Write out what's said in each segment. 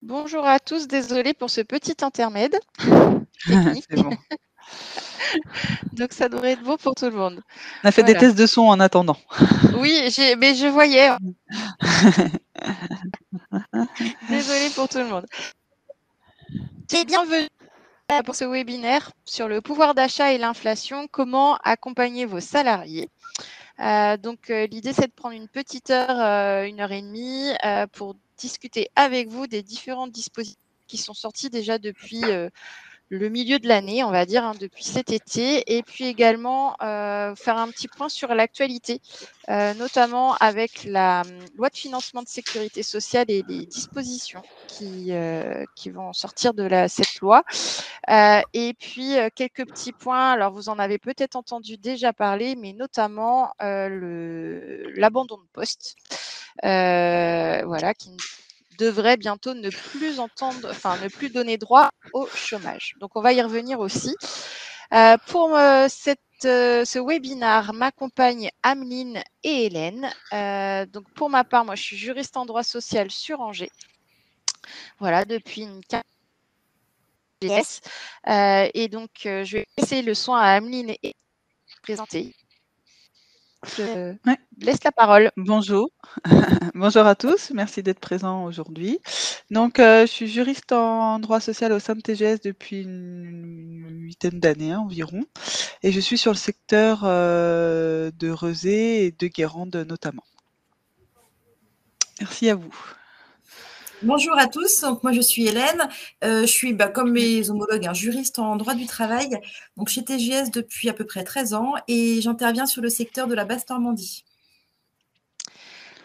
Bonjour à tous, désolée pour ce petit intermède technique. C'est bon. Donc ça devrait être bon pour tout le monde. On a fait des Voilà. tests de son en attendant. Oui, mais je voyais. Désolée pour tout le monde. Bienvenue pour ce webinaire sur le pouvoir d'achat et l'inflation, comment accompagner vos salariés. L'idée, c'est de prendre une petite heure, 1h30, pour discuter avec vous des différents dispositifs qui sont sortis déjà depuis le milieu de l'année, on va dire, depuis cet été, et puis également faire un petit point sur l'actualité, notamment avec la loi de financement de sécurité sociale et les dispositions qui vont sortir de cette loi. Et puis, quelques petits points, alors vous en avez peut-être entendu déjà parler, mais notamment l'abandon de poste, voilà, qui devrait bientôt ne plus donner droit au chômage. Donc, on va y revenir aussi. Pour ce webinaire m'accompagnent Ameline et Hélène. Donc, pour ma part, moi, je suis juriste en droit social sur Angers. Voilà, depuis une quinzaine d'années. Et donc, je vais laisser le soin à Ameline et présenter. Je Ouais. laisse la parole. Bonjour. Bonjour à tous, merci d'être présents aujourd'hui. Donc, je suis juriste en droit social au sein de TGS depuis une huitaine d'années environ, et je suis sur le secteur de Rezé et de Guérande notamment. Merci à vous. Bonjour à tous, donc moi je suis Hélène, je suis comme mes homologues juriste en droit du travail, donc chez TGS depuis à peu près 13 ans et j'interviens sur le secteur de la Basse-Normandie.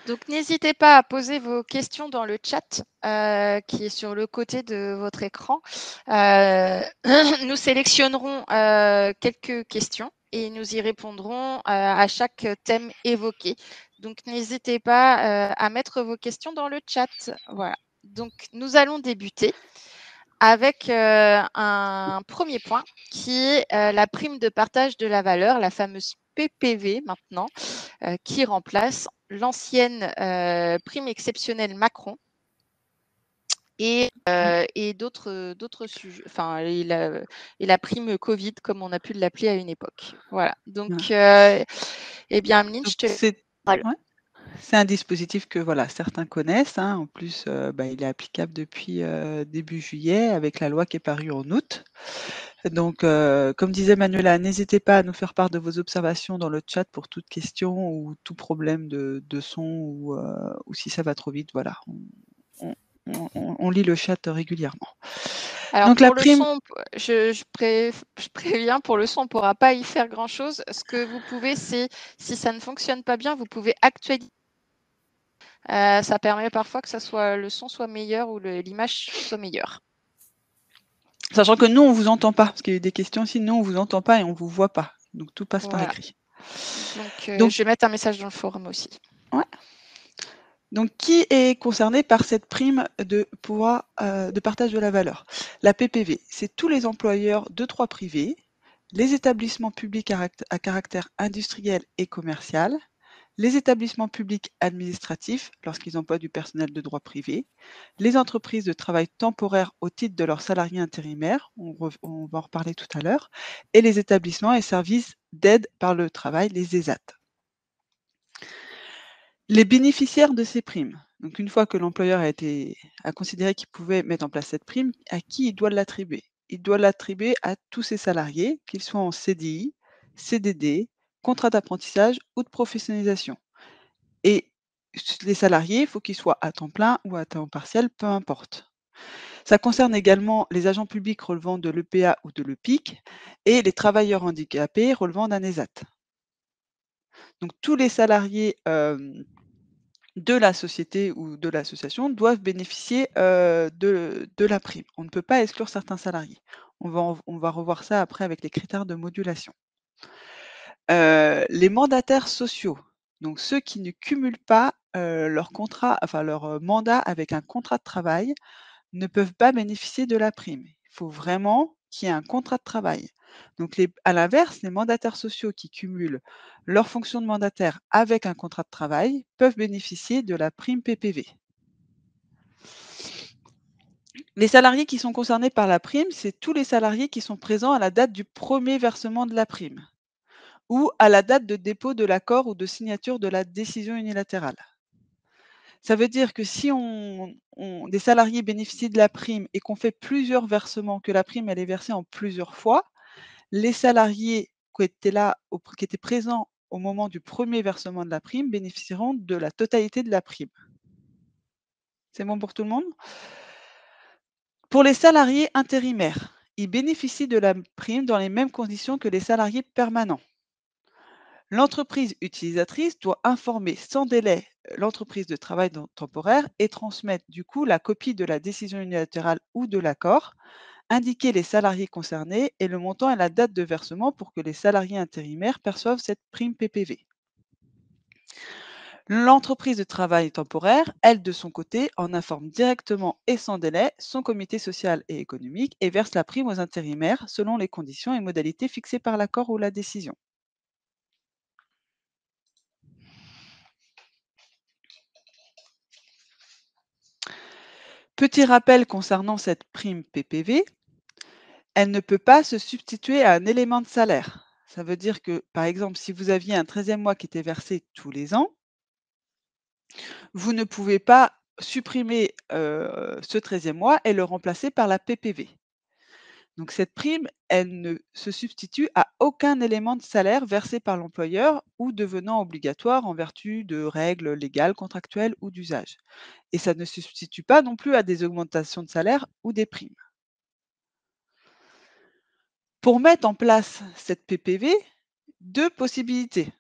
Donc, n'hésitez pas à poser vos questions dans le chat qui est sur le côté de votre écran. Nous sélectionnerons quelques questions et nous y répondrons à chaque thème évoqué. Donc, n'hésitez pas à mettre vos questions dans le chat. Voilà. Donc, nous allons débuter avec un premier point qui est la prime de partage de la valeur, la fameuse PPV maintenant, qui remplace l'ancienne prime exceptionnelle Macron et d'autres sujets, enfin, et la prime Covid, comme on a pu l'appeler à une époque. Voilà. Donc, eh bien, Ameline, Donc, je te laisse la parole. c'est un dispositif que voilà, certains connaissent. En plus, il est applicable depuis début juillet avec la loi qui est parue en août. Donc, comme disait Manuela, n'hésitez pas à nous faire part de vos observations dans le chat pour toute question ou tout problème de son ou si ça va trop vite. Voilà, on lit le chat régulièrement. Alors, Donc la pour le prime, son, je préviens, pour le son, on ne pourra pas y faire grand-chose. Ce que vous pouvez, c'est, si ça ne fonctionne pas bien, vous pouvez actualiser. Ça permet parfois que le son soit meilleur ou l'image soit meilleure. sachant que nous on vous entend pas, parce qu'il y a eu des questions aussi, nous on vous entend pas et on vous voit pas. Donc tout passe par Voilà. écrit. Donc, Donc, je vais mettre un message dans le forum aussi. ouais. Donc, qui est concerné par cette prime de pouvoir de partage de la valeur? La PPV, c'est tous les employeurs de droit privé, les établissements publics à caractère industriel et commercial, les établissements publics administratifs lorsqu'ils emploient du personnel de droit privé, les entreprises de travail temporaire au titre de leurs salariés intérimaires, on va en reparler tout à l'heure, et les établissements et services d'aide par le travail, les ESAT. Les bénéficiaires de ces primes, donc une fois que l'employeur a considéré qu'il pouvait mettre en place cette prime, à qui il doit l'attribuer? Il doit l'attribuer à tous ses salariés, qu'ils soient en CDI, CDD, contrat d'apprentissage ou de professionnalisation. Et les salariés, il faut qu'ils soient à temps plein ou à temps partiel, peu importe. Ça concerne également les agents publics relevant de l'EPA ou de l'EPIC et les travailleurs handicapés relevant d'un ESAT. Donc tous les salariés de la société ou de l'association doivent bénéficier de la prime. On ne peut pas exclure certains salariés. On va revoir ça après avec les critères de modulation. Les mandataires sociaux, donc ceux qui ne cumulent pas leur contrat, enfin leur mandat avec un contrat de travail, ne peuvent pas bénéficier de la prime. Il faut vraiment qu'il y ait un contrat de travail. Donc à l'inverse, les mandataires sociaux qui cumulent leur fonction de mandataire avec un contrat de travail peuvent bénéficier de la prime PPV. Les salariés qui sont concernés par la prime, c'est tous les salariés qui sont présents à la date du premier versement de la prime ou à la date de dépôt de l'accord ou de signature de la décision unilatérale. Ça veut dire que si des salariés bénéficient de la prime et qu'on fait plusieurs versements, que la prime elle est versée en plusieurs fois, les salariés qui étaient là, qui étaient présents au moment du premier versement de la prime bénéficieront de la totalité de la prime. C'est bon pour tout le monde? Pour les salariés intérimaires, ils bénéficient de la prime dans les mêmes conditions que les salariés permanents. L'entreprise utilisatrice doit informer sans délai l'entreprise de travail temporaire et transmettre du coup la copie de la décision unilatérale ou de l'accord, indiquer les salariés concernés et le montant et la date de versement pour que les salariés intérimaires perçoivent cette prime PPV. L'entreprise de travail temporaire, elle, de son côté, en informe directement et sans délai son comité social et économique et verse la prime aux intérimaires selon les conditions et modalités fixées par l'accord ou la décision. Petit rappel concernant cette prime PPV, elle ne peut pas se substituer à un élément de salaire. Ça veut dire que, par exemple, si vous aviez un 13e mois qui était versé tous les ans, vous ne pouvez pas supprimer ce 13e mois et le remplacer par la PPV. Donc cette prime, elle ne se substitue à aucun élément de salaire versé par l'employeur ou devenant obligatoire en vertu de règles légales, contractuelles ou d'usage. Et ça ne se substitue pas non plus à des augmentations de salaire ou des primes. Pour mettre en place cette PPV, 2 possibilités.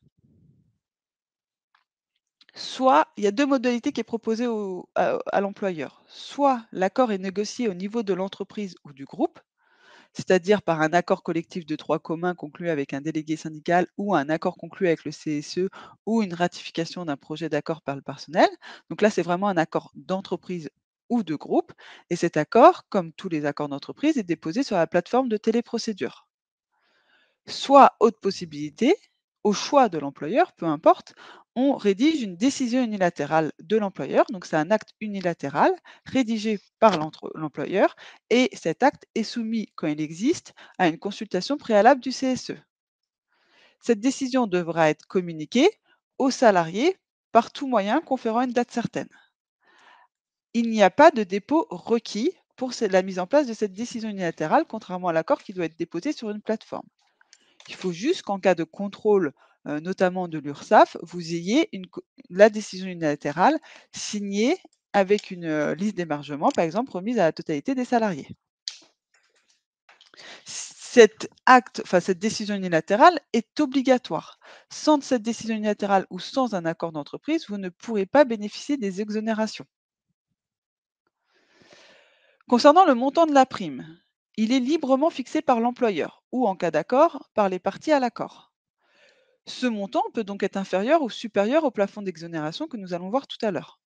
Soit il y a 2 modalités qui est proposées à l'employeur. Soit l'accord est négocié au niveau de l'entreprise ou du groupe, c'est-à-dire par un accord collectif de droit commun conclu avec un délégué syndical ou un accord conclu avec le CSE ou une ratification d'un projet d'accord par le personnel. Donc là, c'est vraiment un accord d'entreprise ou de groupe et cet accord, comme tous les accords d'entreprise, est déposé sur la plateforme de téléprocédure. Soit autre possibilité, au choix de l'employeur, peu importe, on rédige une décision unilatérale de l'employeur, donc c'est un acte unilatéral rédigé par l'employeur et cet acte est soumis, quand il existe, à une consultation préalable du CSE. Cette décision devra être communiquée aux salariés par tout moyen conférant une date certaine. Il n'y a pas de dépôt requis pour la mise en place de cette décision unilatérale, contrairement à l'accord qui doit être déposé sur une plateforme. Il faut juste qu'en cas de contrôle, notamment de l'URSSAF, vous ayez la décision unilatérale signée avec une liste d'émargement, par exemple, remise à la totalité des salariés. Cette décision unilatérale est obligatoire. Sans cette décision unilatérale ou sans un accord d'entreprise, vous ne pourrez pas bénéficier des exonérations. Concernant le montant de la prime, il est librement fixé par l'employeur ou, en cas d'accord, par les parties à l'accord. Ce montant peut donc être inférieur ou supérieur au plafond d'exonération que nous allons voir tout à l'heure.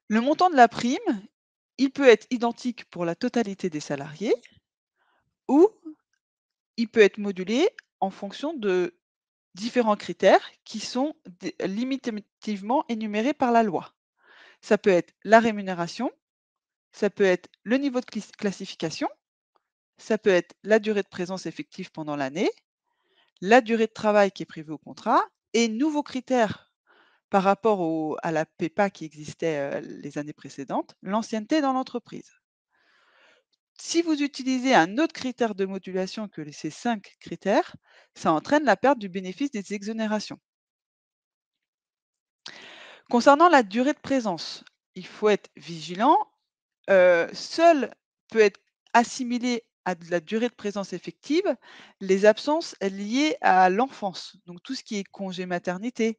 Le montant de la prime, il peut être identique pour la totalité des salariés ou il peut être modulé en fonction de différents critères qui sont limitativement énumérés par la loi. Ça peut être la rémunération, ça peut être le niveau de classification, ça peut être la durée de présence effective pendant l'année, la durée de travail qui est prévue au contrat et nouveaux critères par rapport à la PEPA qui existait les années précédentes, l'ancienneté dans l'entreprise. Si vous utilisez un autre critère de modulation que ces 5 critères, ça entraîne la perte du bénéfice des exonérations. Concernant la durée de présence, il faut être vigilant. Seul peut être assimilé à de la durée de présence effective les absences liées à l'enfance. Donc tout ce qui est congé maternité,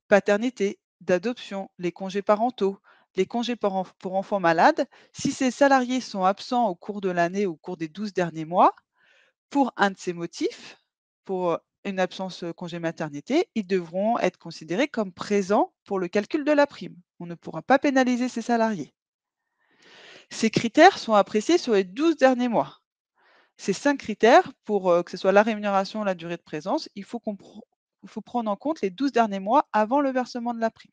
paternité, d'adoption, les congés parentaux, les congés pour enfants malades. Si ces salariés sont absents au cours de l'année ou au cours des 12 derniers mois, pour un de ces motifs, pour une absence congé maternité, ils devront être considérés comme présents pour le calcul de la prime. On ne pourra pas pénaliser ces salariés. Ces critères sont appréciés sur les 12 derniers mois. Ces 5 critères, pour que ce soit la rémunération, la durée de présence, il faut prendre en compte les 12 derniers mois avant le versement de la prime.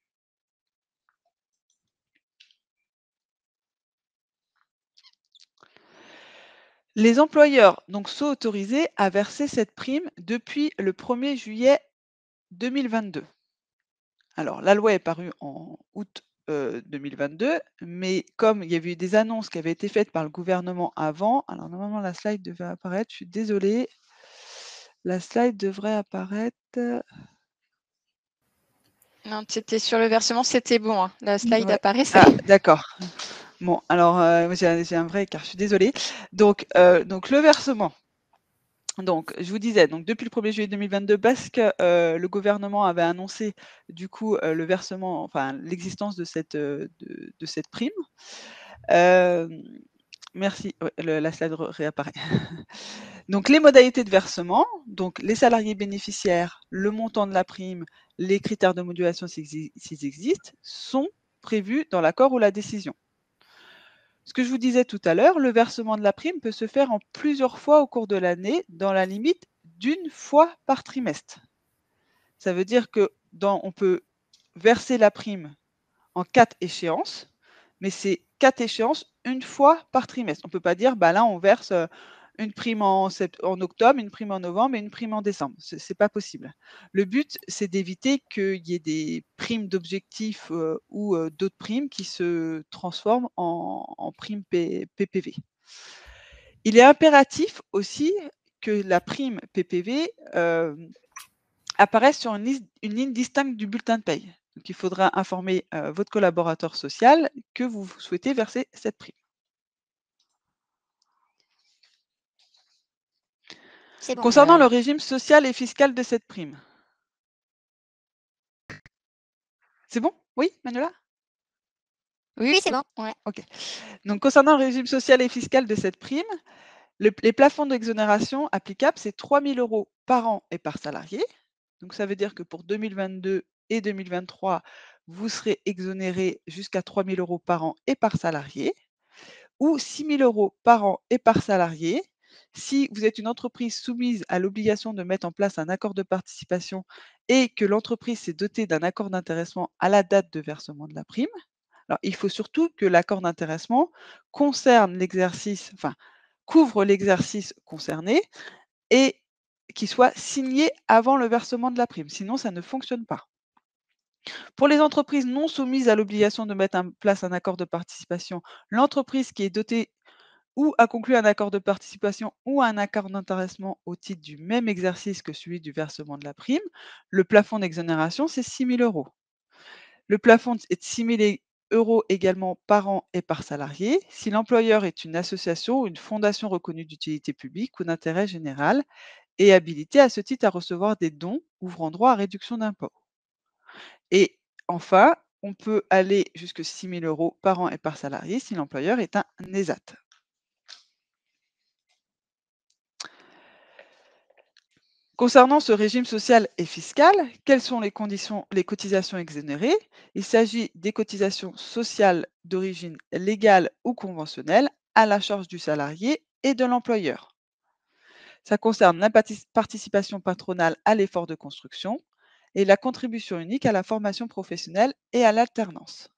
Les employeurs donc sont autorisés à verser cette prime depuis le 1er juillet 2022. Alors, la loi est parue en août 2022, mais comme il y avait eu des annonces qui avaient été faites par le gouvernement avant, alors normalement la slide devait apparaître, je suis désolée, la slide devrait apparaître. Non, c'était sur le versement, c'était bon. Hein. La slide Ouais. apparaissait. Ah, d'accord. Bon, alors j'ai un vrai écart, je suis désolée. Donc le versement. Donc, je vous disais, donc depuis le 1er juillet 2022, parce que le gouvernement avait annoncé du coup le versement, enfin l'existence de cette prime. Merci, ouais, la slide réapparaît. Donc les modalités de versement, donc les salariés bénéficiaires, le montant de la prime, les critères de modulation s'ils existent, sont prévus dans l'accord ou la décision. Ce que je vous disais tout à l'heure, le versement de la prime peut se faire en plusieurs fois au cours de l'année, dans la limite d'une fois par trimestre. Ça veut dire que on peut verser la prime en 4 échéances, mais c'est 4 échéances une fois par trimestre. On ne peut pas dire, bah là, on verse une prime en octobre, une prime en novembre et une prime en décembre. Ce n'est pas possible. Le but, c'est d'éviter qu'il y ait des primes d'objectifs ou d'autres primes qui se transforment en primes PPV. Il est impératif aussi que la prime PPV apparaisse sur une ligne distincte du bulletin de paye. Donc, il faudra informer votre collaborateur social que vous souhaitez verser cette prime. C'est bon. Concernant le régime social et fiscal de cette prime. C'est bon? Oui, Manuela? Oui, c'est bon. Ouais. OK. Donc, concernant le régime social et fiscal de cette prime, les plafonds d'exonération applicables, c'est 3 000 € par an et par salarié. Donc, ça veut dire que pour 2022 et 2023, vous serez exonéré jusqu'à 3 000 € par an et par salarié, ou 6 000 € par an et par salarié si vous êtes une entreprise soumise à l'obligation de mettre en place un accord de participation et que l'entreprise s'est dotée d'un accord d'intéressement à la date de versement de la prime. Alors, il faut surtout que l'accord d'intéressement concerne l'exercice, enfin, couvre l'exercice concerné et qu'il soit signé avant le versement de la prime. Sinon, ça ne fonctionne pas. Pour les entreprises non soumises à l'obligation de mettre en place un accord de participation, l'entreprise qui est dotée ou a conclu un accord de participation ou un accord d'intéressement au titre du même exercice que celui du versement de la prime, le plafond d'exonération, c'est 6 000 €. Le plafond est de 6 000 € également par an et par salarié si l'employeur est une association ou une fondation reconnue d'utilité publique ou d'intérêt général et habilité à ce titre à recevoir des dons ouvrant droit à réduction d'impôt. Et enfin, on peut aller jusqu'à 6 000 € par an et par salarié si l'employeur est un ESAT. Concernant ce régime social et fiscal, quelles sont les cotisations exonérées? Il s'agit des cotisations sociales d'origine légale ou conventionnelle à la charge du salarié et de l'employeur. Ça concerne la participation patronale à l'effort de construction et la contribution unique à la formation professionnelle et à l'alternance.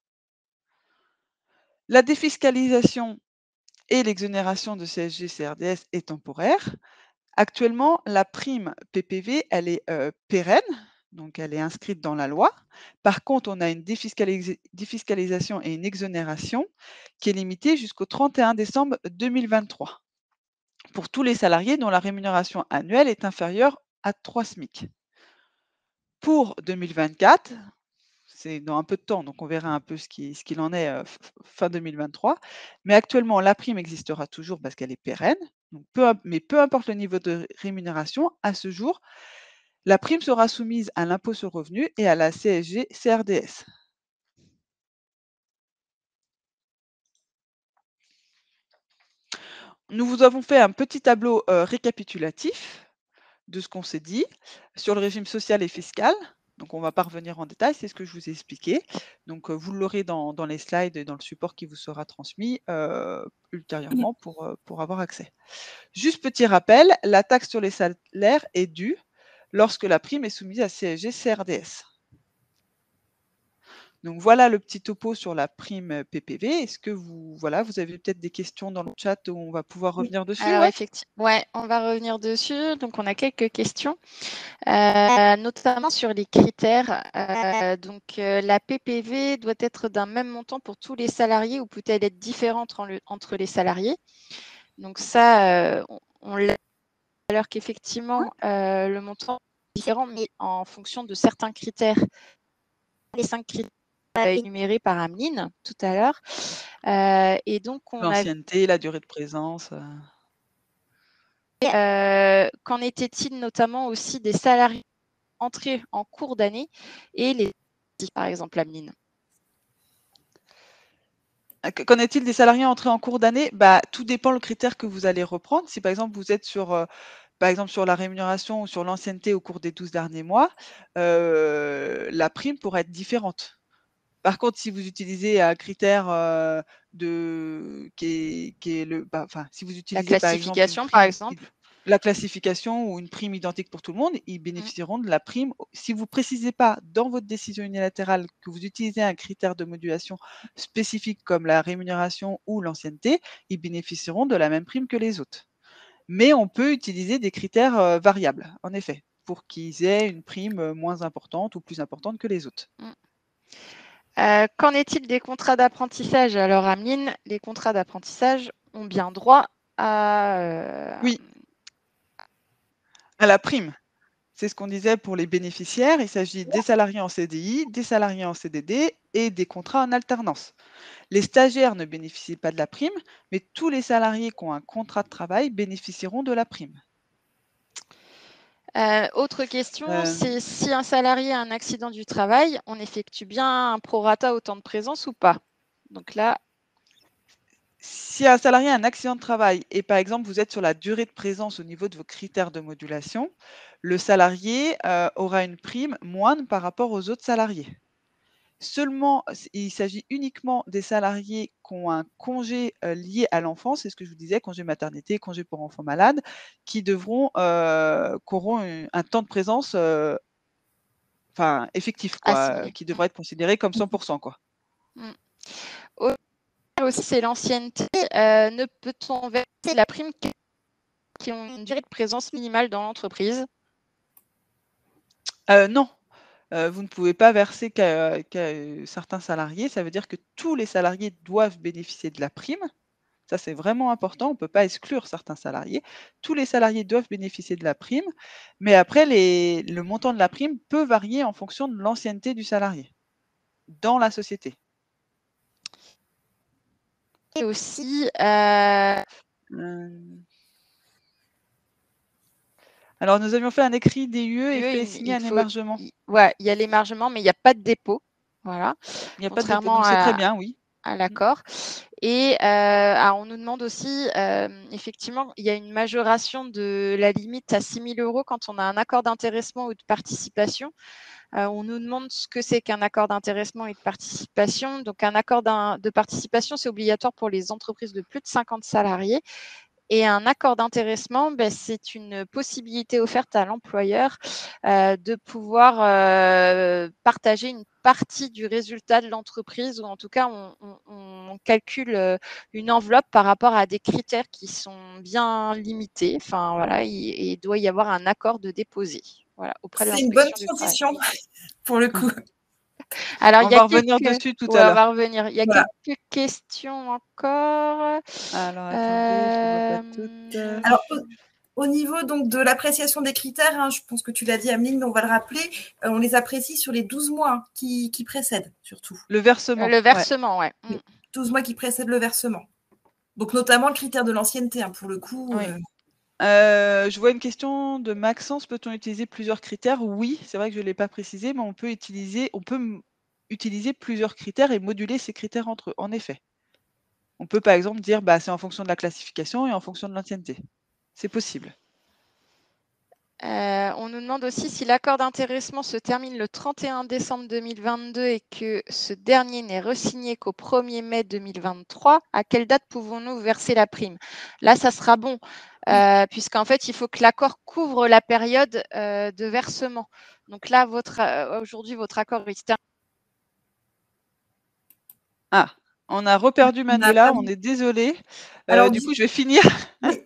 La défiscalisation et l'exonération de CSG-CRDS est temporaire. Actuellement, la prime PPV, elle est pérenne, donc elle est inscrite dans la loi. Par contre, on a une défiscalisation et une exonération qui est limitée jusqu'au 31 décembre 2023 pour tous les salariés dont la rémunération annuelle est inférieure à 3 SMIC. Pour 2024, c'est dans un peu de temps, donc on verra un peu ce qu'il en est fin 2023. Mais actuellement, la prime existera toujours parce qu'elle est pérenne. Donc mais peu importe le niveau de rémunération, à ce jour, la prime sera soumise à l'impôt sur le revenu et à la CSG-CRDS. Nous vous avons fait un petit tableau récapitulatif de ce qu'on s'est dit sur le régime social et fiscal. Donc, on ne va pas revenir en détail, c'est ce que je vous ai expliqué. Donc, vous l'aurez dans les slides et dans le support qui vous sera transmis ultérieurement pour avoir accès. Juste petit rappel, la taxe sur les salaires est due lorsque la prime est soumise à CSG-CRDS. Donc voilà le petit topo sur la prime PPV. Est-ce que vous avez peut-être des questions dans le chat où on va pouvoir revenir dessus? Alors effectivement, on va revenir dessus. Donc on a quelques questions, notamment sur les critères. Donc la PPV doit être d'un même montant pour tous les salariés ou peut-elle être différente entre les salariés? Donc ça, on l'a tout à l'heure qu'effectivement le montant est différent, mais en fonction de certains critères. Les 5 critères énumérés par Ameline tout à l'heure. Et donc on a l'ancienneté, la durée de présence. Qu'en était-il notamment aussi des salariés entrés en cours d'année et les par exemple, Ameline? Qu'en est-il des salariés entrés en cours d'année? Tout dépend le critère que vous allez reprendre. Si par exemple vous êtes sur, par exemple sur la rémunération ou sur l'ancienneté au cours des 12 derniers mois, la prime pourrait être différente. Par contre, si vous utilisez un critère, qui est le si vous utilisez par exemple une classification, par prime exemple? la classification ou une prime identique pour tout le monde, ils bénéficieront de la prime. Si vous précisez pas dans votre décision unilatérale que vous utilisez un critère de modulation spécifique comme la rémunération ou l'ancienneté, ils bénéficieront de la même prime que les autres. Mais on peut utiliser des critères, variables, en effet, pour qu'ils aient une prime, moins importante ou plus importante que les autres. Qu'en est-il des contrats d'apprentissage? Alors Ameline, les contrats d'apprentissage ont bien droit à Oui. À la prime. C'est ce qu'on disait pour les bénéficiaires. Il s'agit des salariés en CDI, des salariés en CDD et des contrats en alternance. Les stagiaires ne bénéficient pas de la prime, mais tous les salariés qui ont un contrat de travail bénéficieront de la prime. Autre question, c'est si un salarié a un accident du travail, on effectue bien un prorata au temps de présence ou pas? Donc là, si un salarié a un accident de travail et par exemple vous êtes sur la durée de présence au niveau de vos critères de modulation, le salarié aura une prime moindre par rapport aux autres salariés. Seulement, il s'agit uniquement des salariés qui ont un congé lié à l'enfant, c'est ce que je vous disais, congé maternité, congé pour enfants malades, qui auront un temps de présence effectif, assigné. qui devrait être considéré comme 100%, quoi. Aussi, c'est l'ancienneté. Ne peut-on verser la prime qui ont une durée de présence minimale dans l'entreprise? Non, vous ne pouvez pas verser qu'à certains salariés. Ça veut dire que tous les salariés doivent bénéficier de la prime. Ça, c'est vraiment important. On ne peut pas exclure certains salariés. Tous les salariés doivent bénéficier de la prime, mais après, le montant de la prime peut varier en fonction de l'ancienneté du salarié dans la société. Et aussi, alors, nous avions fait un écrit DUE et fait signer un émargement. Ouais, il y a l'émargement, mais il n'y a pas de dépôt. Voilà. Il n'y a pas de dépôt, donc c'est très bien, oui. À l'accord. Et alors on nous demande aussi, effectivement, il y a une majoration de la limite à 6 000 € quand on a un accord d'intéressement ou de participation. On nous demande ce que c'est qu'un accord d'intéressement et de participation. Donc, un accord de participation, c'est obligatoire pour les entreprises de plus de 50 salariés. Et un accord d'intéressement, c'est une possibilité offerte à l'employeur de pouvoir partager une partie du résultat de l'entreprise, ou en tout cas, on calcule une enveloppe par rapport à des critères qui sont bien limités. Enfin, voilà, il doit y avoir un accord de déposer. Voilà, auprès de C'est une bonne l'inspection du travail. transition pour le coup. Alors, on va revenir dessus tout à l'heure. On va revenir. Il y a quelques questions encore. Alors, attendez, je ne vois pas toutes. Alors, au niveau donc de l'appréciation des critères, je pense que tu l'as dit, Ameline, mais on va le rappeler, on les apprécie sur les 12 mois qui précèdent, surtout. Le versement. Le versement, ouais. 12 mois qui précèdent le versement. Donc, notamment le critère de l'ancienneté, pour le coup. Oui. Je vois une question de Maxence. Peut-on utiliser plusieurs critères? Oui, c'est vrai que je ne l'ai pas précisé, mais on peut utiliser plusieurs critères et moduler ces critères entre eux, en effet. On peut par exemple dire c'est en fonction de la classification et en fonction de l'ancienneté. C'est possible. On nous demande aussi si l'accord d'intéressement se termine le 31 décembre 2022 et que ce dernier n'est resigné qu'au 1er mai 2023, à quelle date pouvons-nous verser la prime? Là, ça sera bon, puisqu'en fait, il faut que l'accord couvre la période de versement. Donc là, aujourd'hui, votre accord est terminé Ah, on a reperdu On a Manuela, perdu. on est désolé. Alors, Du coup, je vais finir. oui,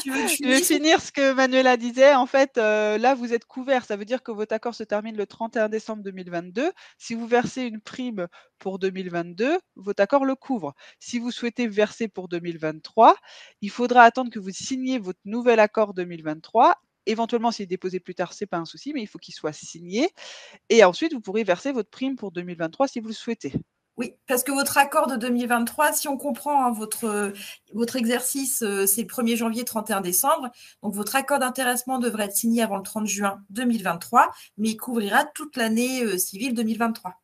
tu veux que je Je vais finisse? finir ce que Manuela disait. En fait, là, vous êtes couvert. Ça veut dire que votre accord se termine le 31 décembre 2022. Si vous versez une prime pour 2022, votre accord le couvre. Si vous souhaitez verser pour 2023, il faudra attendre que vous signiez votre nouvel accord 2023. Éventuellement, s'il est déposé plus tard, c'est pas un souci, mais il faut qu'il soit signé. Et ensuite, vous pourrez verser votre prime pour 2023 si vous le souhaitez. Oui, parce que votre accord de 2023, si on comprend hein, votre exercice, c'est le 1er janvier, 31 décembre. Donc, votre accord d'intéressement devrait être signé avant le 30 juin 2023, mais il couvrira toute l'année civile 2023.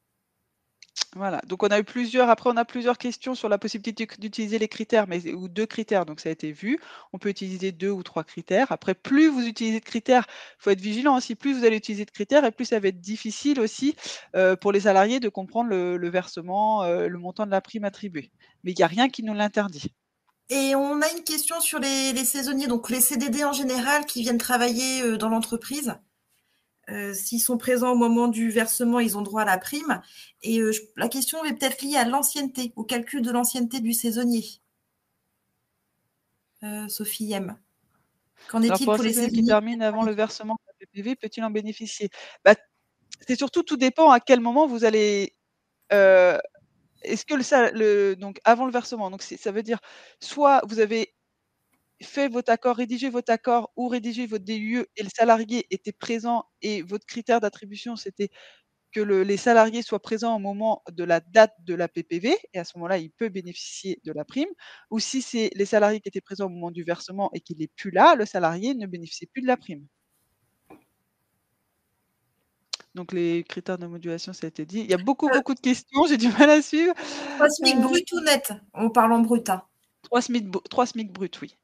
Voilà, donc on a eu plusieurs après on a plusieurs questions sur la possibilité d'utiliser les critères, mais ou 2 critères, donc ça a été vu. On peut utiliser 2 ou 3 critères. Après, plus vous utilisez de critères, il faut être vigilant aussi, plus vous allez utiliser de critères et plus ça va être difficile aussi, pour les salariés de comprendre le versement, le montant de la prime attribuée. Mais il y a rien qui nous l'interdit. Et on a une question sur les saisonniers, donc les CDD en général qui viennent travailler dans l'entreprise. S'ils sont présents au moment du versement, ils ont droit à la prime. Et la question est peut-être liée à l'ancienneté, au calcul de l'ancienneté du saisonnier. Sophie M. Qu'en Alors est-il pour un pour les saisonnier qui saisonniers? termine avant le versement de la PPV, peut-il en bénéficier? Bah, c'est surtout tout dépend à quel moment vous allez, est-ce que donc avant le versement, donc ça veut dire soit vous avez fait votre accord, rédigé votre accord ou rédigé votre DUE et le salarié était présent et votre critère d'attribution, c'était que les salariés soient présents au moment de la date de la PPV et à ce moment-là, il peut bénéficier de la prime. Ou si c'est les salariés qui étaient présents au moment du versement et qu'il n'est plus là, le salarié ne bénéficie plus de la prime. Donc les critères de modulation, ça a été dit. Il y a beaucoup de questions, j'ai du mal à suivre. 3 SMIC brut ou net? On parle en brut. Hein. 3 SMIC bruts, oui.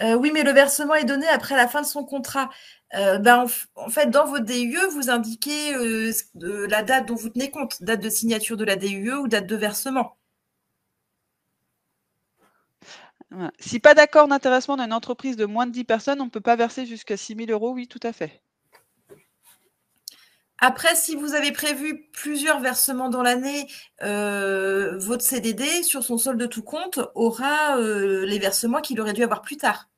Oui, mais le versement est donné après la fin de son contrat. En fait, dans votre DUE, vous indiquez la date dont vous tenez compte, date de signature de la DUE ou date de versement. Voilà. Si pas d'accord d'intéressement d'une entreprise de moins de 10 personnes, on ne peut pas verser jusqu'à 6 000 €, oui, tout à fait. Après, si vous avez prévu plusieurs versements dans l'année, votre CDD, sur son solde de tout compte, aura les versements qu'il aurait dû avoir plus tard.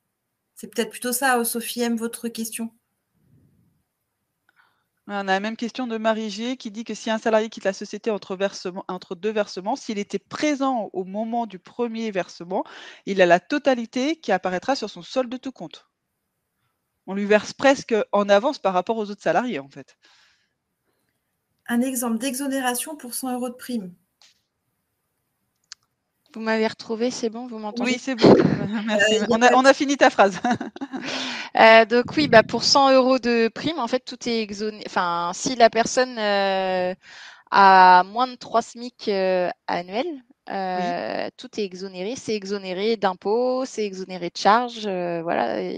C'est peut-être plutôt ça, Sophie M, votre question. On a la même question de Marie G qui dit que si un salarié quitte la société entre 2 versements, s'il était présent au moment du premier versement, il a la totalité qui apparaîtra sur son solde de tout compte. On lui verse presque en avance par rapport aux autres salariés, en fait. Un exemple d'exonération pour 100 € de prime. Vous m'avez retrouvé, c'est bon, vous m'entendez? Oui, c'est bon. Merci. On a fini ta phrase. Donc oui, pour 100 € de prime, en fait, tout est exonéré. Enfin, si la personne a moins de 3 SMIC annuels, Oui. tout est exonéré. C'est exonéré d'impôts, c'est exonéré de charges, voilà.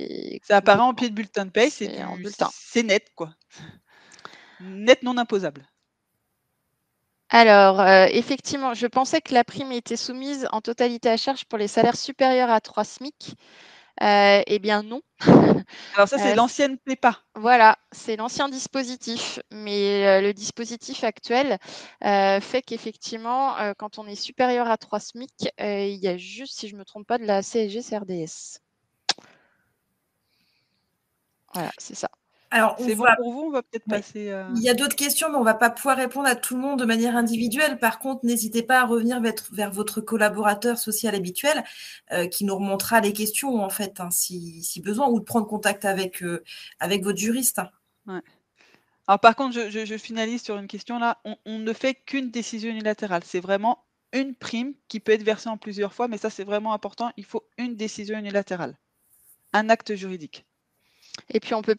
Ça apparaît en pied de bulletin de paye, C'est en bulletin. c'est net, quoi. Net non imposable. Alors, effectivement, je pensais que la prime était soumise en totalité à charge pour les salaires supérieurs à 3 SMIC. Eh bien non. Alors ça, c'est l'ancienne PEPA. Voilà, c'est l'ancien dispositif, mais le dispositif actuel fait qu'effectivement, quand on est supérieur à 3 SMIC, il y a juste, si je ne me trompe pas, de la CSG-CRDS. Voilà, c'est ça. Alors, C'est bon pour vous? On va peut-être passer Il y a d'autres questions, mais on ne va pas pouvoir répondre à tout le monde de manière individuelle. Par contre, n'hésitez pas à revenir vers votre collaborateur social habituel qui nous remontera les questions, en fait, hein, si besoin, ou de prendre contact avec votre juriste. Ouais. Alors par contre, je finalise sur une question là. On ne fait qu'une décision unilatérale. C'est vraiment une prime qui peut être versée en plusieurs fois, mais ça, c'est vraiment important. Il faut une décision unilatérale. Un acte juridique. Et puis, on peut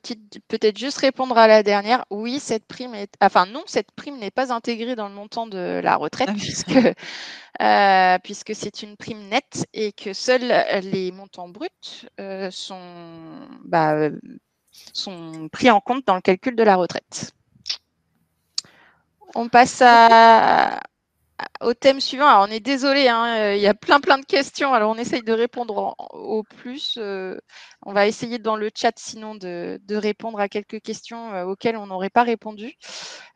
peut-être juste répondre à la dernière. Oui, cette prime non, cette prime n'est pas intégrée dans le montant de la retraite puisque c'est une prime nette et que seuls les montants bruts sont pris en compte dans le calcul de la retraite. On passe à au thème suivant. Alors, on est désolé, hein, il y a plein de questions. Alors, on essaye de répondre au plus. On va essayer dans le chat, sinon, de répondre à quelques questions auxquelles on n'aurait pas répondu.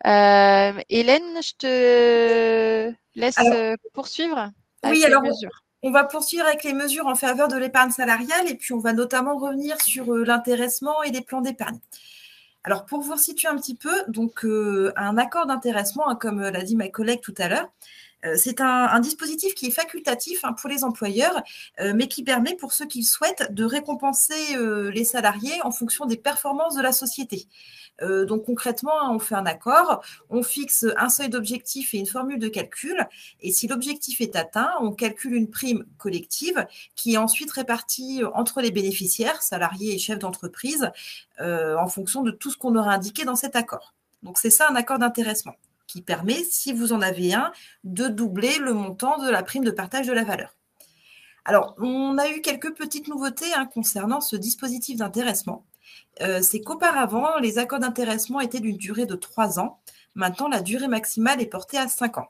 Hélène, je te laisse poursuivre avec les mesures. On va poursuivre avec les mesures en faveur de l'épargne salariale et puis on va notamment revenir sur l'intéressement et les plans d'épargne. Alors, pour vous situer un petit peu, donc un accord d'intéressement, hein, comme l'a dit ma collègue tout à l'heure, c'est un dispositif qui est facultatif pour les employeurs, mais qui permet pour ceux qui le souhaitent de récompenser les salariés en fonction des performances de la société. Donc concrètement, on fait un accord, on fixe un seuil d'objectif et une formule de calcul, et si l'objectif est atteint, on calcule une prime collective qui est ensuite répartie entre les bénéficiaires, salariés et chefs d'entreprise, en fonction de tout ce qu'on aura indiqué dans cet accord. Donc c'est ça un accord d'intéressement qui permet, si vous en avez un, de doubler le montant de la prime de partage de la valeur. Alors, on a eu quelques petites nouveautés concernant ce dispositif d'intéressement. C'est qu'auparavant, les accords d'intéressement étaient d'une durée de 3 ans. Maintenant, la durée maximale est portée à 5 ans.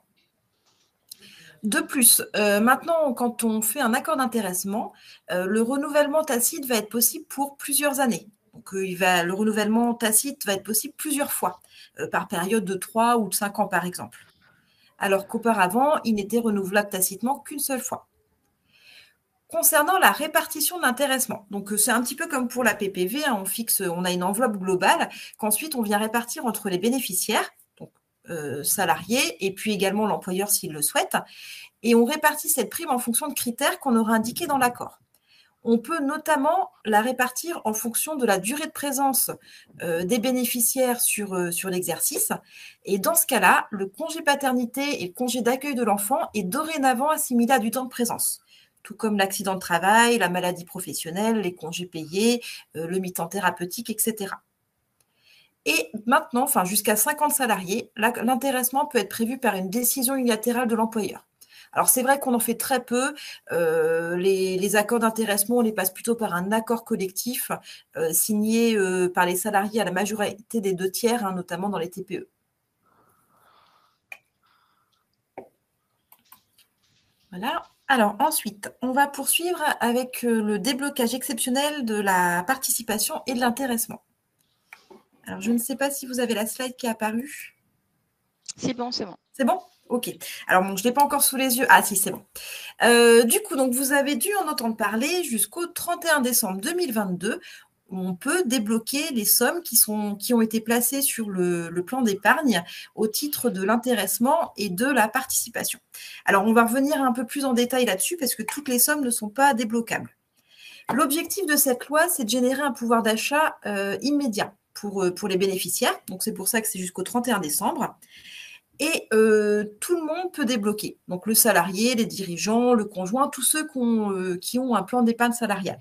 De plus, maintenant, quand on fait un accord d'intéressement, le renouvellement tacite va être possible pour plusieurs années. Donc, le renouvellement tacite va être possible plusieurs fois, par période de 3 ou de 5 ans, par exemple. Alors qu'auparavant, il n'était renouvelable tacitement qu'une seule fois. Concernant la répartition de l'intéressement, donc c'est un petit peu comme pour la PPV, on a une enveloppe globale qu'ensuite on vient répartir entre les bénéficiaires, donc salariés, et puis également l'employeur s'il le souhaite, et on répartit cette prime en fonction de critères qu'on aura indiqués dans l'accord. On peut notamment la répartir en fonction de la durée de présence des bénéficiaires sur l'exercice. Et dans ce cas-là, le congé paternité et le congé d'accueil de l'enfant est dorénavant assimilé à du temps de présence, tout comme l'accident de travail, la maladie professionnelle, les congés payés, le mi-temps thérapeutique, etc. Et maintenant, jusqu'à 50 salariés, l'intéressement peut être prévu par une décision unilatérale de l'employeur. Alors, c'est vrai qu'on en fait très peu. Les accords d'intéressement, on les passe plutôt par un accord collectif signé par les salariés à la majorité des 2/3, notamment dans les TPE. Voilà. Alors, ensuite, on va poursuivre avec le déblocage exceptionnel de la participation et de l'intéressement. Alors, je ne sais pas si vous avez la slide qui est apparue. C'est bon, c'est bon. C'est bon ? Ok. Alors, bon, je ne l'ai pas encore sous les yeux. Ah, si, c'est bon. Du coup, donc, vous avez dû en entendre parler jusqu'au 31 décembre 2022. On peut débloquer les sommes qui ont été placées sur le plan d'épargne au titre de l'intéressement et de la participation. Alors, on va revenir un peu plus en détail là-dessus parce que toutes les sommes ne sont pas débloquables. L'objectif de cette loi, c'est de générer un pouvoir d'achat immédiat pour les bénéficiaires. Donc, c'est pour ça que c'est jusqu'au 31 décembre. Et tout le monde peut débloquer. Donc, le salarié, les dirigeants, le conjoint, tous ceux qui ont un plan d'épargne salariale.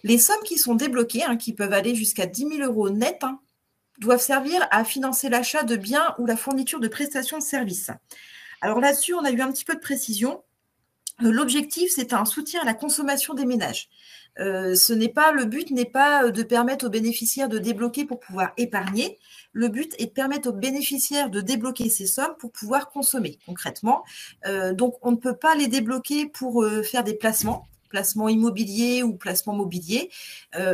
Les sommes qui sont débloquées, qui peuvent aller jusqu'à 10 000 € net, doivent servir à financer l'achat de biens ou la fourniture de prestations de services. Alors là-dessus, on a eu un petit peu de précision. L'objectif, c'est un soutien à la consommation des ménages. Le but n'est pas de permettre aux bénéficiaires de débloquer pour pouvoir épargner. Le but est de permettre aux bénéficiaires de débloquer ces sommes pour pouvoir consommer concrètement. Donc, on ne peut pas les débloquer pour faire des placements immobiliers ou placements mobiliers,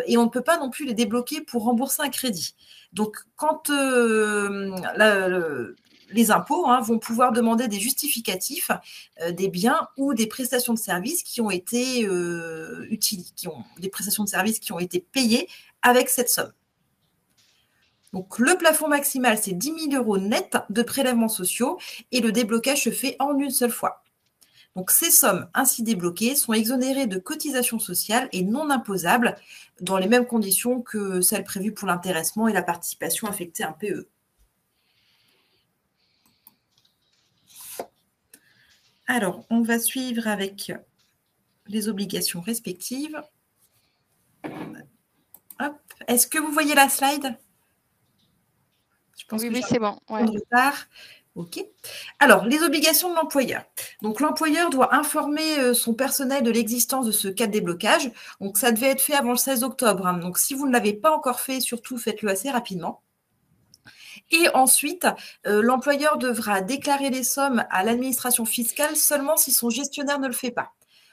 et on ne peut pas non plus les débloquer pour rembourser un crédit. Donc, quand les impôts vont pouvoir demander des justificatifs des biens ou des prestations de services qui ont été des prestations de services qui ont été payées avec cette somme. Donc, le plafond maximal, c'est 10 000 € net de prélèvements sociaux et le déblocage se fait en une seule fois. Donc, ces sommes ainsi débloquées sont exonérées de cotisations sociales et non imposables dans les mêmes conditions que celles prévues pour l'intéressement et la participation affectée à un PE. Alors, on va suivre avec les obligations respectives. Hop. Est-ce que vous voyez la slide ? Je pense oui, c'est bon. Ouais. Ok. Alors, les obligations de l'employeur. Donc, l'employeur doit informer son personnel de l'existence de ce cas de déblocage. Donc, ça devait être fait avant le 16 octobre. Donc, si vous ne l'avez pas encore fait, surtout faites-le assez rapidement. Et ensuite, l'employeur devra déclarer les sommes à l'administration fiscale seulement si son gestionnaire ne le fait pas.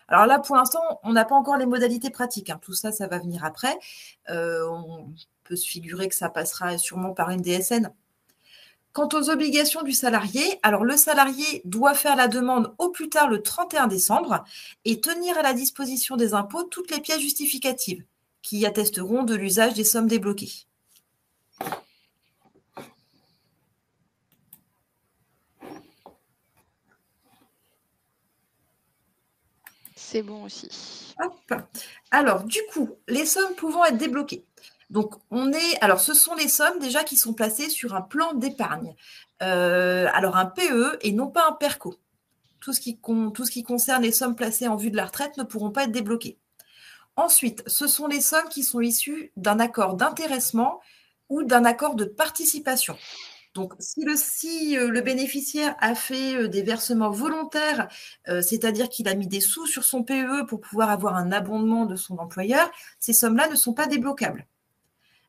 Alors là, pour l'instant, on n'a pas encore les modalités pratiques, hein. Tout ça, ça va venir après. On peut se figurer que ça passera sûrement par une DSN. Quant aux obligations du salarié, alors le salarié doit faire la demande au plus tard le 31 décembre et tenir à la disposition des impôts toutes les pièces justificatives qui attesteront de l'usage des sommes débloquées. C'est bon aussi. Hop. Alors, du coup, les sommes pouvant être débloquées. Donc, alors, ce sont les sommes déjà qui sont placées sur un plan d'épargne. Alors, un PE et non pas un PERCO. Tout ce qui concerne les sommes placées en vue de la retraite ne pourront pas être débloquées. Ensuite, ce sont les sommes qui sont issues d'un accord d'intéressement ou d'un accord de participation. Donc, si le bénéficiaire a fait des versements volontaires, c'est-à-dire qu'il a mis des sous sur son PE pour pouvoir avoir un abondement de son employeur, ces sommes-là ne sont pas débloquables.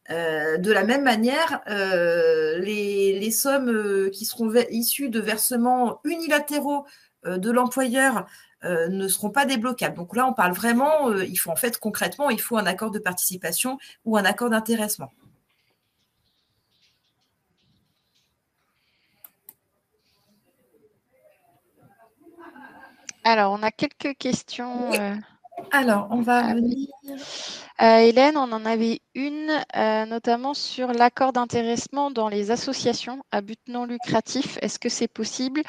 De la même manière, les sommes qui seront issues de versements unilatéraux de l'employeur ne seront pas débloquables. Donc là, on parle vraiment, concrètement, il faut un accord de participation ou un accord d'intéressement. Alors, on a quelques questions. Oui. Alors, on va venir. Hélène, on en avait une, notamment sur l'accord d'intéressement dans les associations à but non lucratif. Est-ce que c'est possible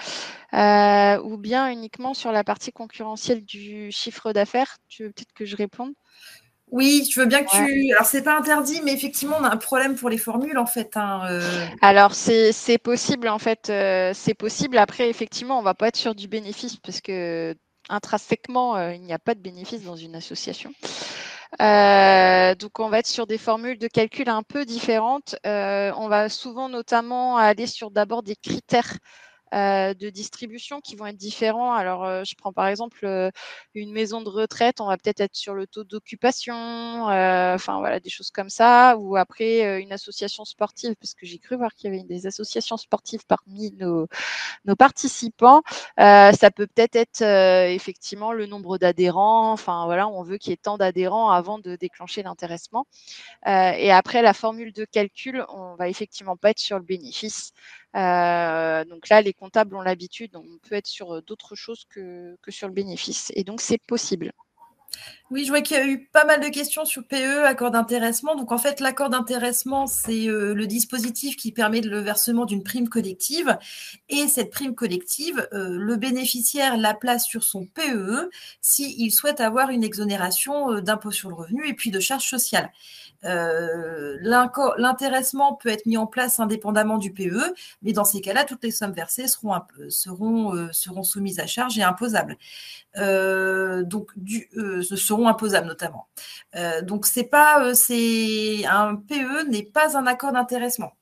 ou bien uniquement sur la partie concurrentielle du chiffre d'affaires? Tu veux peut-être que je réponde? Oui, je veux bien que tu… Alors, c'est pas interdit, mais effectivement, on a un problème pour les formules, en fait. Alors, c'est possible, en fait. C'est possible. Après, effectivement, on ne va pas être sur du bénéfice parce que intrinsèquement, il n'y a pas de bénéfice dans une association. Donc, on va être sur des formules de calcul un peu différentes. On va souvent notamment aller sur d'abord des critères de distribution qui vont être différents. Alors, je prends par exemple une maison de retraite, on va peut-être être sur le taux d'occupation, enfin voilà, des choses comme ça. Ou après, une association sportive, parce que j'ai cru voir qu'il y avait des associations sportives parmi nos participants. Ça peut peut-être être effectivement le nombre d'adhérents. Enfin voilà, on veut qu'il y ait tant d'adhérents avant de déclencher l'intéressement. Et après, la formule de calcul, on va effectivement pas être sur le bénéfice. Donc là, les comptables ont l'habitude, on peut être sur d'autres choses que sur le bénéfice. Et donc, c'est possible. Oui, je vois qu'il y a eu pas mal de questions sur PE, accord d'intéressement. Donc, en fait, l'accord d'intéressement, c'est le dispositif qui permet le versement d'une prime collective. Et cette prime collective, le bénéficiaire la place sur son PE s'il souhaite avoir une exonération d'impôt sur le revenu et puis de charges sociales. L'intéressement peut être mis en place indépendamment du PE, mais dans ces cas-là, toutes les sommes versées seront soumises à charge et imposables. Seront imposables notamment. Donc un PE n'est pas un accord d'intéressement.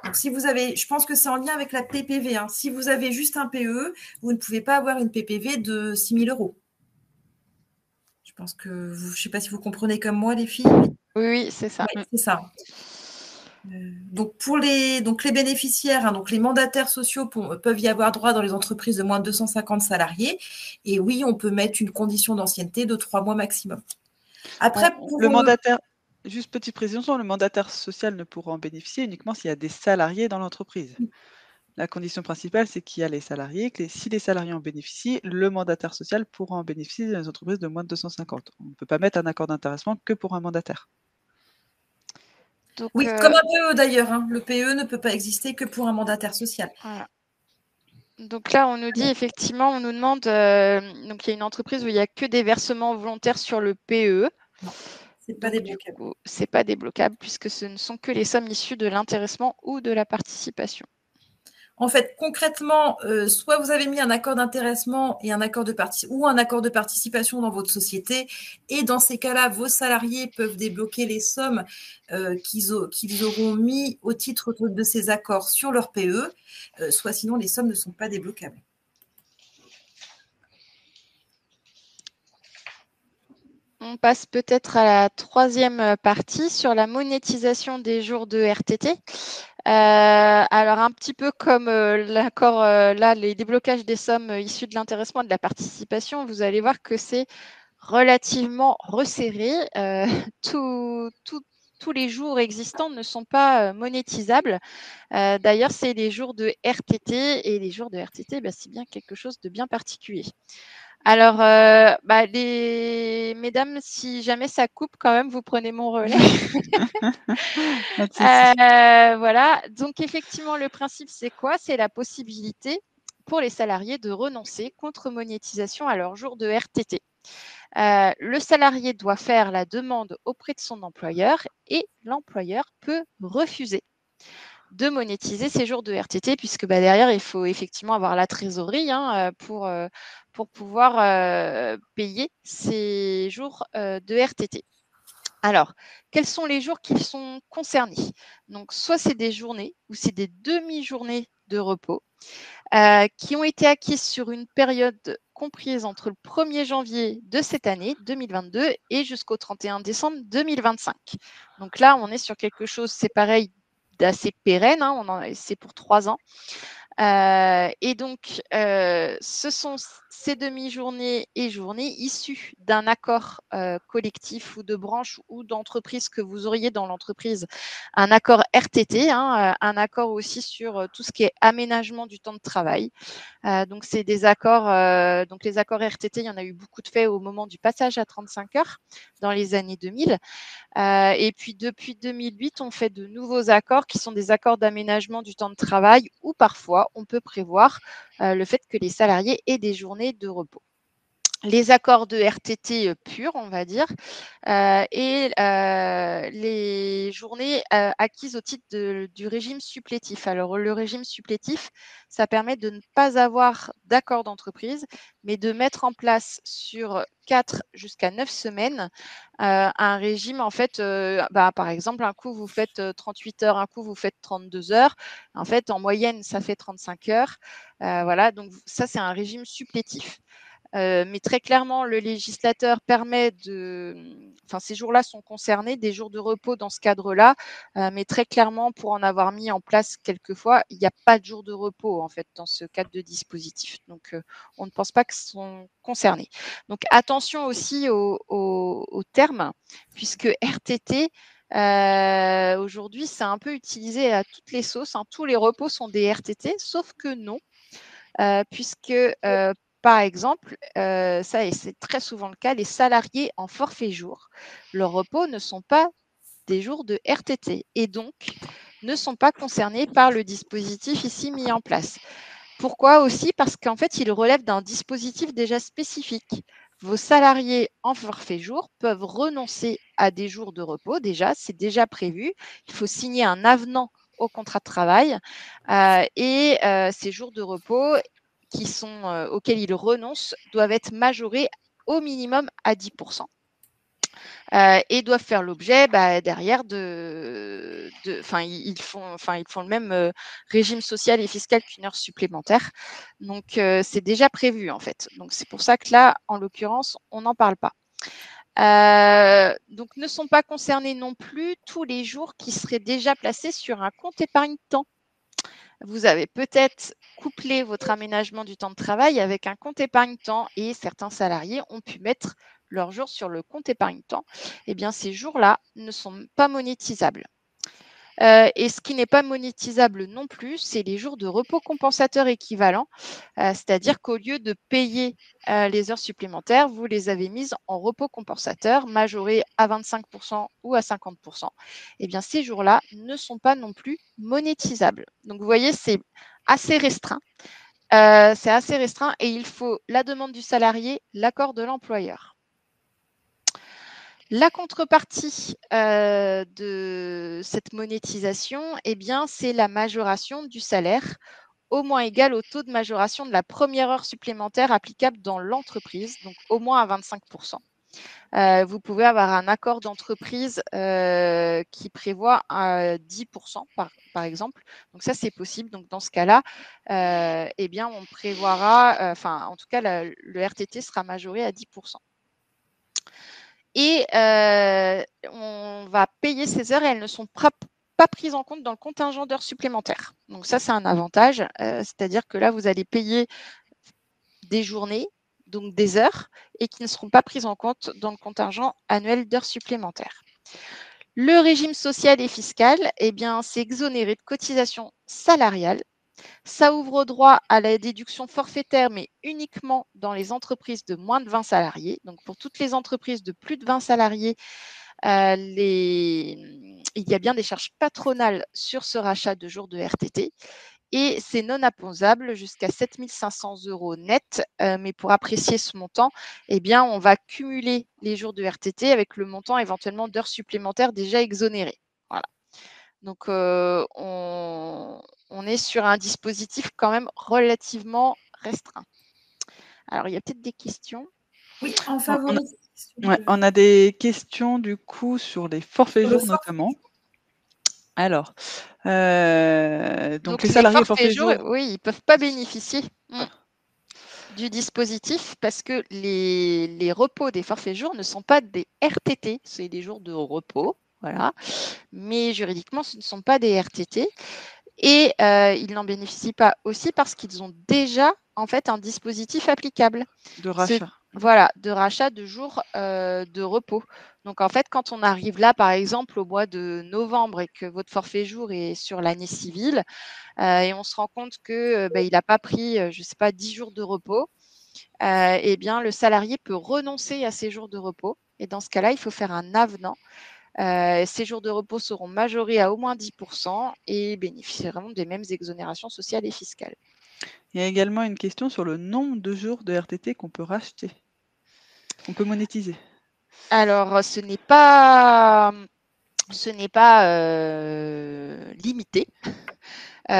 Donc si vous avez, je pense que c'est en lien avec la PPV. Hein. Si vous avez juste un PE, vous ne pouvez pas avoir une PPV de 6 000 €. Je pense que je ne sais pas si vous comprenez comme moi, les filles. Oui, c'est ça. Oui, c'est ça. Donc, les bénéficiaires, hein, donc les mandataires sociaux peuvent y avoir droit dans les entreprises de moins de 250 salariés. Et oui, on peut mettre une condition d'ancienneté de 3 mois maximum. Après, le mandataire, juste petite précision, le mandataire social ne pourra en bénéficier uniquement s'il y a des salariés dans l'entreprise. La condition principale, c'est qu'il y a les salariés, que si les salariés en bénéficient, le mandataire social pourra en bénéficier dans les entreprises de moins de 250. On ne peut pas mettre un accord d'intéressement que pour un mandataire. Donc, oui, comme un PE d'ailleurs. Hein. Le PE ne peut pas exister que pour un mandataire social. Voilà. Donc là, on nous dit effectivement, on nous demande, donc il y a une entreprise où il n'y a que des versements volontaires sur le PE. Non, ce n'est pas débloquable. Ce n'est pas débloquable puisque ce ne sont que les sommes issues de l'intéressement ou de la participation. En fait, concrètement, soit vous avez mis un accord d'intéressement et un accord de participation dans votre société, et dans ces cas-là, vos salariés peuvent débloquer les sommes qu'ils auront mis au titre de ces accords sur leur PE, soit sinon les sommes ne sont pas débloquables. On passe peut-être à la troisième partie sur la monétisation des jours de RTT. Alors, un petit peu comme l'accord, là, les déblocages des sommes issues de l'intéressement et de la participation, vous allez voir que c'est relativement resserré. Tous les jours existants ne sont pas monétisables. D'ailleurs, c'est les jours de RTT, et les jours de RTT, c'est bien quelque chose de bien particulier. Alors, mesdames, si jamais ça coupe, quand même, vous prenez mon relais. Voilà. Donc, effectivement, le principe, c'est quoi? C'est la possibilité pour les salariés de renoncer contre monétisation à leur jour de RTT. Le salarié doit faire la demande auprès de son employeur et l'employeur peut refuser de monétiser ces jours de RTT, puisque derrière, il faut effectivement avoir la trésorerie pour pouvoir payer ces jours de RTT. Alors, quels sont les jours qui sont concernés? Donc, soit c'est des journées ou c'est des demi-journées de repos qui ont été acquises sur une période comprise entre le 1er janvier de cette année 2022 et jusqu'au 31 décembre 2025. Donc là, on est sur quelque chose, c'est pareil, d'assez pérenne, c'est pour 3 ans. Et donc, ce sont ces demi-journées et journées issues d'un accord collectif ou de branche ou d'entreprise que vous auriez dans l'entreprise, un accord RTT, un accord aussi sur tout ce qui est aménagement du temps de travail. Donc, c'est des accords, donc les accords RTT, il y en a eu beaucoup de faits au moment du passage à 35 heures dans les années 2000. Et puis, depuis 2008, on fait de nouveaux accords qui sont des accords d'aménagement du temps de travail où parfois on peut prévoir le fait que les salariés aient des journées de repos. Les accords de RTT purs, on va dire, et les journées acquises au titre du régime supplétif. Alors, le régime supplétif, ça permet de ne pas avoir d'accord d'entreprise, mais de mettre en place sur 4 jusqu'à 9 semaines un régime, en fait, par exemple, un coup, vous faites 38 heures, un coup, vous faites 32 heures. En fait, en moyenne, ça fait 35 heures. Voilà, donc ça, c'est un régime supplétif. Mais très clairement, le législateur permet ces jours-là sont concernés, des jours de repos dans ce cadre-là, mais très clairement, pour en avoir mis en place quelquefois, il n'y a pas de jour de repos, en fait, dans ce cadre de dispositif. Donc, on ne pense pas qu'ils sont concernés. Donc, attention aussi aux termes, puisque RTT, aujourd'hui, c'est un peu utilisé à toutes les sauces. Tous les repos sont des RTT, sauf que non, puisque par exemple, ça et c'est très souvent le cas, les salariés en forfait jour, leurs repos ne sont pas des jours de RTT et donc ne sont pas concernés par le dispositif ici mis en place. Pourquoi aussi? Parce qu'en fait, ils relèvent d'un dispositif déjà spécifique. Vos salariés en forfait jour peuvent renoncer à des jours de repos, déjà, c'est déjà prévu. Il faut signer un avenant au contrat de travail et ces jours de repos auxquels ils renoncent doivent être majorés au minimum à 10%. Et doivent faire l'objet derrière ils font le même régime social et fiscal qu'une heure supplémentaire. Donc, c'est déjà prévu en fait. Donc, c'est pour ça que là, en l'occurrence, on n'en parle pas. Donc, ne sont pas concernés non plus tous les jours qui seraient déjà placés sur un compte épargne-temps. Vous avez peut-être couplé votre aménagement du temps de travail avec un compte épargne-temps et certains salariés ont pu mettre leurs jours sur le compte épargne-temps. Eh bien, ces jours-là ne sont pas monétisables. Et ce qui n'est pas monétisable non plus, c'est les jours de repos compensateurs équivalents. C'est-à-dire qu'au lieu de payer les heures supplémentaires, vous les avez mises en repos compensateur, majorés à 25% ou à 50%. Eh bien, ces jours-là ne sont pas non plus monétisables. Donc, vous voyez, c'est assez restreint. C'est assez restreint et il faut la demande du salarié, l'accord de l'employeur. La contrepartie de cette monétisation, eh bien, c'est la majoration du salaire au moins égale au taux de majoration de la première heure supplémentaire applicable dans l'entreprise, donc au moins à 25%. Vous pouvez avoir un accord d'entreprise qui prévoit 10% par exemple. Donc ça, c'est possible. Donc dans ce cas-là, eh bien, on prévoira, en tout cas, le RTT sera majoré à 10%. Et on va payer ces heures et elles ne sont pas prises en compte dans le contingent d'heures supplémentaires. Donc ça, c'est un avantage, c'est-à-dire que là, vous allez payer des journées, donc des heures, et qui ne seront pas prises en compte dans le contingent annuel d'heures supplémentaires. Le régime social et fiscal, eh bien, c'est exonéré de cotisations salariales. Ça ouvre droit à la déduction forfaitaire, mais uniquement dans les entreprises de moins de 20 salariés. Donc, pour toutes les entreprises de plus de 20 salariés, il y a bien des charges patronales sur ce rachat de jours de RTT. Et c'est non imposable jusqu'à 7 500 € net. Mais pour apprécier ce montant, eh bien, on va cumuler les jours de RTT avec le montant éventuellement d'heures supplémentaires déjà exonérées. Voilà. Donc, on est sur un dispositif quand même relativement restreint. Alors, il y a peut-être des questions. Oui, en favori. On a des questions du coup sur les forfaits Sur le jours forfait. notamment. Alors, Donc les salariés forfaits jours, jours, oui, ils ne peuvent pas bénéficier du dispositif parce que les repos des forfaits jours ne sont pas des RTT, c'est des jours de repos, voilà. Mais juridiquement, ce ne sont pas des RTT. Et ils n'en bénéficient pas aussi parce qu'ils ont déjà en fait un dispositif applicable. de rachat. Voilà, de rachat de jours de repos. Donc en fait, quand on arrive là, par exemple, au mois de novembre et que votre forfait jour est sur l'année civile, et on se rend compte que il n'a pas pris, je ne sais pas, 10 jours de repos, eh bien le salarié peut renoncer à ces jours de repos. Et dans ce cas-là, il faut faire un avenant. Ces jours de repos seront majorés à au moins 10% et bénéficieront des mêmes exonérations sociales et fiscales. Il y a également une question sur le nombre de jours de RTT qu'on peut racheter, qu'on peut monétiser. Alors, ce n'est pas limité.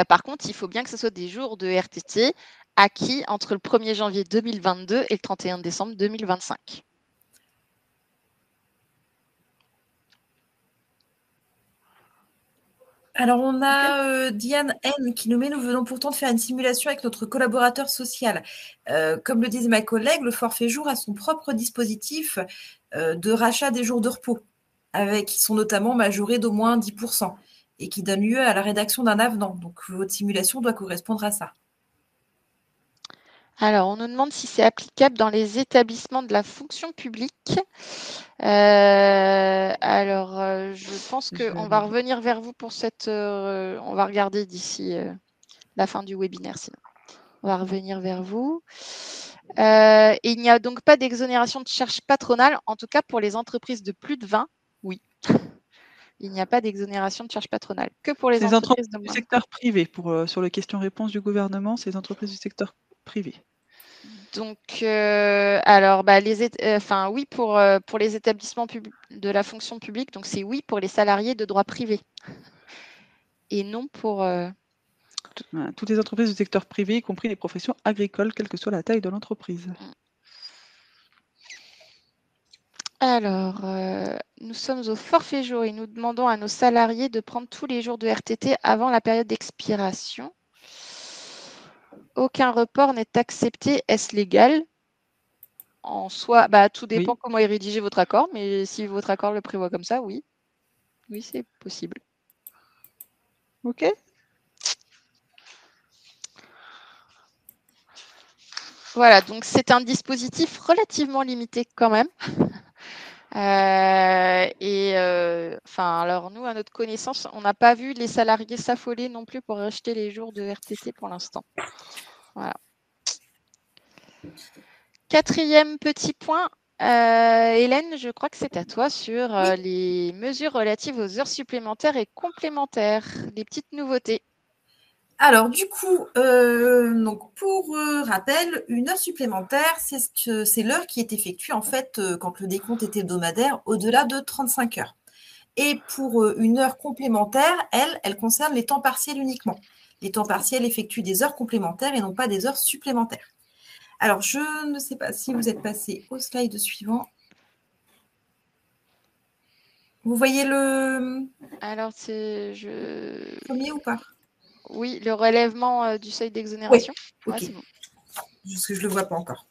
Par contre, il faut bien que ce soit des jours de RTT acquis entre le 1er janvier 2022 et le 31 décembre 2025. Alors, on a Diane N qui nous met, nous venons pourtant de faire une simulation avec notre collaborateur social. Comme le disait ma collègue, le forfait jour a son propre dispositif de rachat des jours de repos, qui sont notamment majorés d'au moins 10% et qui donne lieu à la rédaction d'un avenant. Donc, votre simulation doit correspondre à ça. Alors, on nous demande si c'est applicable dans les établissements de la fonction publique. Je pense qu'on va revenir vers vous pour cette... on va regarder d'ici la fin du webinaire, sinon. On va revenir vers vous. Et il n'y a donc pas d'exonération de charges patronales, en tout cas pour les entreprises de plus de 20, oui. Il n'y a pas d'exonération de charges patronales, que pour les entreprises de moins. Du secteur privé, sur les questions-réponses du gouvernement, c'est les entreprises du secteur privé. Donc, oui, pour les établissements de la fonction publique, donc c'est oui pour les salariés de droit privé. Et non pour... Toutes les entreprises du secteur privé, y compris les professions agricoles, quelle que soit la taille de l'entreprise. Alors, nous sommes au forfait jour et nous demandons à nos salariés de prendre tous les jours de RTT avant la période d'expiration. Aucun report n'est accepté. Est-ce légal? En soi, tout dépend comment est rédigé votre accord, mais si votre accord le prévoit comme ça, oui. Oui, c'est possible. OK. Voilà, donc c'est un dispositif relativement limité quand même. Alors nous, à notre connaissance, on n'a pas vu les salariés s'affoler non plus pour acheter les jours de RTT pour l'instant. Voilà. Quatrième petit point, Hélène, je crois que c'est à toi sur les mesures relatives aux heures supplémentaires et complémentaires, les petites nouveautés. Alors, du coup, pour rappel, une heure supplémentaire, c'est l'heure qui est effectuée, en fait, quand le décompte est hebdomadaire, au-delà de 35 heures. Et pour une heure complémentaire, elle concerne les temps partiels uniquement. Les temps partiels effectuent des heures complémentaires et non pas des heures supplémentaires. Alors, je ne sais pas si vous êtes passé au slide suivant. Vous voyez le Alors, premier ou pas? Oui, le relèvement du seuil d'exonération. Oui, ok. Ouais, c'est bon. Parce que je ne le vois pas encore.